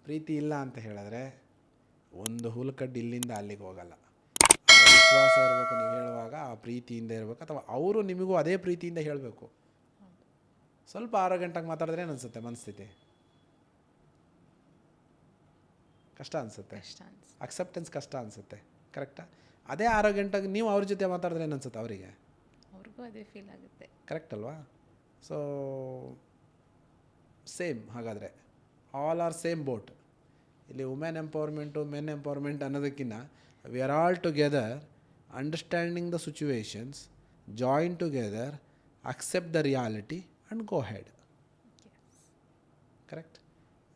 ಪ್ರೀತಿ ಇಲ್ಲ ಅಂತ ಹೇಳಿದ್ರೆ ಒಂದು ಹುಲ್ಕಡ್ಡಿ ಇಲ್ಲಿಂದ ಅಲ್ಲಿಗೆ ಹೋಗಲ್ಲ. ಆ ವಿಶ್ವಾಸ ಇರಬೇಕು ನೀವು ಹೇಳುವಾಗ, ಆ ಪ್ರೀತಿಯಿಂದ ಇರಬೇಕು. ಅಥವಾ ಅವರು ನಿಮಗೂ ಅದೇ ಪ್ರೀತಿಯಿಂದ ಹೇಳಬೇಕು. ಸ್ವಲ್ಪ ಆರೋಗ್ಯಂಟಾಗಿ ಮಾತಾಡಿದ್ರೆ ಏನು ಅನಿಸುತ್ತೆ? ಮನಸ್ಥಿತಿ ಕಷ್ಟ ಅನಿಸುತ್ತೆ, ಅಕ್ಸೆಪ್ಟೆನ್ಸ್ ಕಷ್ಟ ಅನಿಸುತ್ತೆ. ಕರೆಕ್ಟಾ? ಅದೇ ಆರೋಗ್ಯಂಟಾಗಿ ನೀವು ಅವ್ರ ಜೊತೆ ಮಾತಾಡಿದ್ರೆ ಏನು ಅನಿಸುತ್ತೆ? ಅವರಿಗೆ ಅವ್ರಿಗೂ ಅದೇ ಫೀಲ್ ಆಗುತ್ತೆ. ಕರೆಕ್ಟ್ ಅಲ್ವಾ? So same. ಹಾಗಾದರೆ ಆಲ್ ಆರ್ ಸೇಮ್ ಬೋಟ್. ಇಲ್ಲಿ ವುಮೆನ್ ಎಂಪವರ್ಮೆಂಟು ಮೆನ್ ಎಂಪವರ್ಮೆಂಟ್ ಅನ್ನೋದಕ್ಕಿಂತ we are all together understanding the situations, join together, accept the reality and go head. Correct.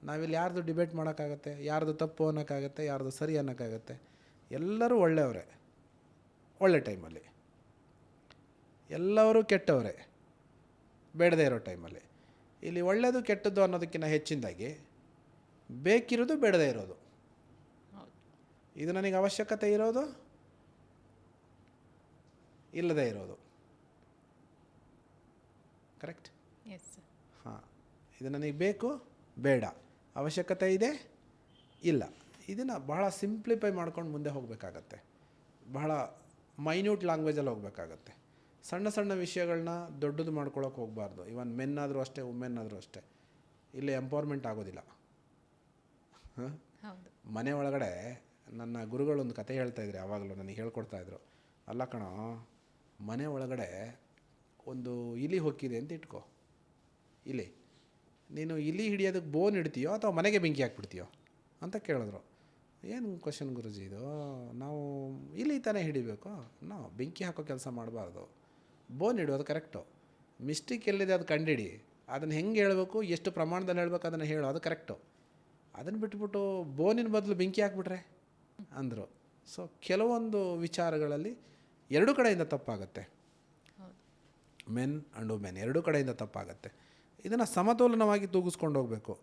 ನಾವಿಲ್ಲಿ ಯಾರ್ದು ಡಿಬೇಟ್ ಮಾಡೋಕ್ಕಾಗತ್ತೆ? ಯಾರ್ದು ತಪ್ಪು ಅನ್ನೋಕ್ಕಾಗತ್ತೆ? ಯಾರ್ದು ಸರಿ ಅನ್ನೋಕ್ಕಾಗತ್ತೆ? ಎಲ್ಲರೂ ಒಳ್ಳೆಯವರೇ ಒಳ್ಳೆ ಟೈಮಲ್ಲಿ, ಎಲ್ಲರೂ ಕೆಟ್ಟವರೇ ಬೇಡದೇ ಇರೋ ಟೈಮಲ್ಲಿ. ಇಲ್ಲಿ ಒಳ್ಳೆಯದು ಕೆಟ್ಟದ್ದು ಅನ್ನೋದಕ್ಕಿಂತ ಹೆಚ್ಚಿನದಾಗಿ ಬೇಕಿರೋದು ಬೇಡದೇ ಇರೋದು. ಇದು ನನಗೆ ಅವಶ್ಯಕತೆ ಇರೋದು, ಇಲ್ಲದೇ ಇರೋದು. ಕರೆಕ್ಟ್? ಹಾಂ. ಇದು ನನಗೆ ಬೇಕು, ಬೇಡ, ಅವಶ್ಯಕತೆ ಇದೆ, ಇಲ್ಲ. ಇದನ್ನು ಬಹಳ ಸಿಂಪ್ಲಿಫೈ ಮಾಡ್ಕೊಂಡು ಮುಂದೆ ಹೋಗಬೇಕಾಗತ್ತೆ. ಬಹಳ ಮೈನ್ಯೂಟ್ ಲ್ಯಾಂಗ್ವೇಜಲ್ಲಿ ಹೋಗಬೇಕಾಗತ್ತೆ. ಸಣ್ಣ ಸಣ್ಣ ವಿಷಯಗಳನ್ನ ದೊಡ್ಡದು ಮಾಡ್ಕೊಳ್ಳೋಕೆ ಹೋಗಬಾರ್ದು. ಇವನ್ ಮೆನ್ ಆದರೂ ಅಷ್ಟೇ, ವುಮೆನ್ ಆದರೂ ಅಷ್ಟೇ. ಇಲ್ಲಿ ಎಂಪವರ್ಮೆಂಟ್ ಆಗೋದಿಲ್ಲ. ಮನೆ ಒಳಗಡೆ ನನ್ನ ಗುರುಗಳೊಂದು ಕತೆ ಹೇಳ್ತಾಯಿದ್ರು, ಯಾವಾಗಲೂ ನನಗೆ ಹೇಳ್ಕೊಡ್ತಾಯಿದ್ರು. ಅಲ್ಲ ಕಣೋ, ಮನೆ ಒಳಗಡೆ ಒಂದು ಇಲಿ ಹೊಕ್ಕಿದೆ ಅಂತ ಇಟ್ಕೋ. ಇಲಿ, ನೀನು ಇಲಿ ಹಿಡಿಯೋದಕ್ಕೆ ಬೋನ್ ಇಡ್ತೀಯೋ ಅಥವಾ ಮನೆಗೆ ಬೆಂಕಿ ಹಾಕ್ಬಿಡ್ತೀಯೋ ಅಂತ ಕೇಳಿದ್ರು. ಏನು ಕ್ವಶನ್ ಗುರುಜಿ ಇದು? ನಾವು ಇಲಿ ತಾನೇ ಹಿಡಿಬೇಕು, ನಾವು ಬೆಂಕಿ ಹಾಕೋ ಕೆಲಸ ಮಾಡಬಾರ್ದು. ಬೋನ್ ಇಡೋದು ಕರೆಕ್ಟು. ಮಿಸ್ಟೇಕ್ ಎಲ್ಲಿದೆ ಅದು ಕಂಡುಹಿಡಿ. ಅದನ್ನು ಹೆಂಗೆ ಹೇಳಬೇಕು, ಎಷ್ಟು ಪ್ರಮಾಣದಲ್ಲಿ ಹೇಳಬೇಕು ಅದನ್ನು ಹೇಳು, ಅದು ಕರೆಕ್ಟು. ಅದನ್ನು ಬಿಟ್ಬಿಟ್ಟು ಬೋನಿನ ಬದಲು ಬೆಂಕಿ ಹಾಕ್ಬಿಟ್ರೆ ಅಂದರು. ಸೊ ಕೆಲವೊಂದು ವಿಚಾರಗಳಲ್ಲಿ ಎರಡೂ ಕಡೆಯಿಂದ ತಪ್ಪಾಗತ್ತೆ. ಮೆನ್ ಆ್ಯಂಡ್ ವುಮೆನ್ ಎರಡೂ ಕಡೆಯಿಂದ ತಪ್ಪಾಗತ್ತೆ. ಇದನ್ನು ಸಮತೋಲನವಾಗಿ ತೂಗಿಸ್ಕೊಂಡು ಹೋಗಬೇಕು.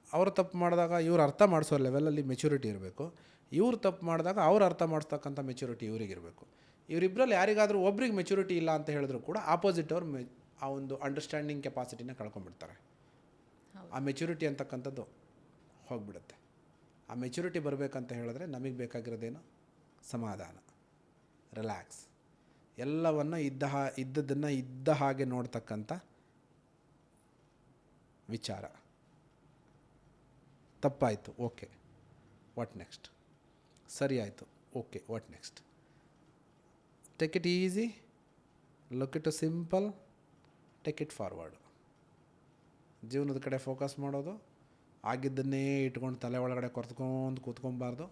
ಅವರು ತಪ್ಪು ಮಾಡಿದಾಗ ಇವ್ರು ಅರ್ಥ ಮಾಡಿಸೋ ಲೆವೆಲಲ್ಲಿ ಮೆಚುರಿಟಿ ಇರಬೇಕು. ಇವ್ರು ತಪ್ಪು ಮಾಡಿದಾಗ ಅವ್ರು ಅರ್ಥ ಮಾಡಿಸ್ತಕ್ಕಂಥ ಮೆಚುರಿಟಿ ಇವರಿಗಿರಬೇಕು. ಇವರಿಬ್ಬರಲ್ಲಿ ಯಾರಿಗಾದರೂ ಒಬ್ರಿಗೆ ಮೆಚುರಿಟಿ ಇಲ್ಲ ಅಂತ ಹೇಳಿದ್ರು ಕೂಡ ಆಪೋಸಿಟ್ ಅವ್ರು ಆ ಒಂದು ಅಂಡರ್ಸ್ಟ್ಯಾಂಡಿಂಗ್ ಕೆಪಾಸಿಟಿನ ಕಳ್ಕೊಂಡ್ಬಿಡ್ತಾರೆ. ಆ ಮೆಚುರಿಟಿ ಅಂತಕ್ಕಂಥದ್ದು ಹೋಗಿಬಿಡುತ್ತೆ. ಆ ಮೆಚುರಿಟಿ ಬರಬೇಕಂತ ಹೇಳಿದ್ರೆ ನಮಗೆ ಬೇಕಾಗಿರೋದೇನು? ಸಮಾಧಾನ, ರಿಲ್ಯಾಕ್ಸ್, ಎಲ್ಲವನ್ನು ಇದ್ದದ್ದನ್ನು ಇದ್ದ ಹಾಗೆ ನೋಡ್ತಕ್ಕಂಥ ವಿಚಾರ. ತಪ್ಪಾಯಿತು, ಓಕೆ, ವಾಟ್ ನೆಕ್ಸ್ಟ್? ಸರಿ ಆಯಿತು, okay, what next? Take it easy, look it simple, take it forward. ಜೀವನದ ಕಡೆ ಫೋಕಸ್ ಮಾಡೋದು, ಆಗಿದ್ದನ್ನೇ ಇಟ್ಕೊಂಡು ತಲೆ ಒಳಗಡೆ ಕೊರ್ತ್ಕೊಂಡು ಕೂತ್ಕೊಬಾರ್ದು.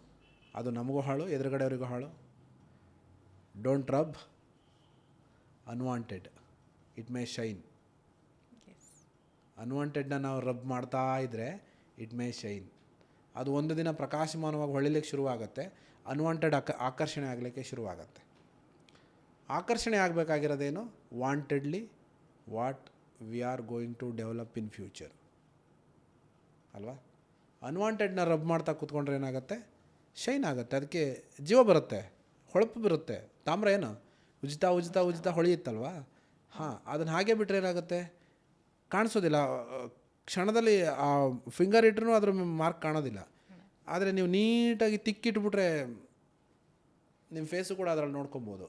ಅದು ನಮಗೂ ಹಾಳು, ಎದುರುಗಡೆಯವರಿಗೂ ಹಾಳು. Don't rub unwanted, it may shine. ಅನ್ವಾಂಟೆಡ್ನ ನಾವು ರಬ್ ಮಾಡ್ತಾ ಇದ್ದರೆ ಇಟ್ ಮೇ ಶೈನ್. ಅದು ಒಂದು ದಿನ ಪ್ರಕಾಶಮಾನವಾಗಿ ಹೊಳಿಲಿಕ್ಕೆ ಶುರುವಾಗುತ್ತೆ. ಅನ್ವಾಂಟೆಡ್ ಆಕರ್ಷಣೆ ಆಗಲಿಕ್ಕೆ ಶುರುವಾಗುತ್ತೆ. ಆಕರ್ಷಣೆ ಆಗಬೇಕಾಗಿರೋದೇನು? Wantedly what we are going to develop in future ಅಲ್ವಾ? ಅನ್ವಾಂಟೆಡ್ನ ರಬ್ ಮಾಡ್ತಾ ಕೂತ್ಕೊಂಡ್ರೆ ಏನಾಗುತ್ತೆ? ಶೈನ್ ಆಗುತ್ತೆ, ಅದಕ್ಕೆ ಜೀವ ಬರುತ್ತೆ, ಹೊಳಪು ಬರುತ್ತೆ. ತಾಮ್ರ ಏನು ಉಜ್ತಾ ಉಜ್ತಾ ಉಜ್ತಾ ಹೊಳೆಯುತ್ತಲ್ವಾ? ಹಾಂ, ಅದನ್ನು ಹಾಗೆ ಬಿಟ್ಟರೆ ಏನಾಗುತ್ತೆ? ಕಾಣಿಸೋದಿಲ್ಲ. ಕ್ಷಣದಲ್ಲಿ ಆ ಫಿಂಗರ್ ಇಟ್ರೂ ಅದ್ರ ಮಾರ್ಕ್ ಕಾಣೋದಿಲ್ಲ. ಆದರೆ ನೀವು ನೀಟಾಗಿ ತಿಕ್ಕಿಟ್ಬಿಟ್ರೆ ನಿಮ್ಮ ಫೇಸು ಕೂಡ ಅದರಲ್ಲಿ ನೋಡ್ಕೊಬೋದು.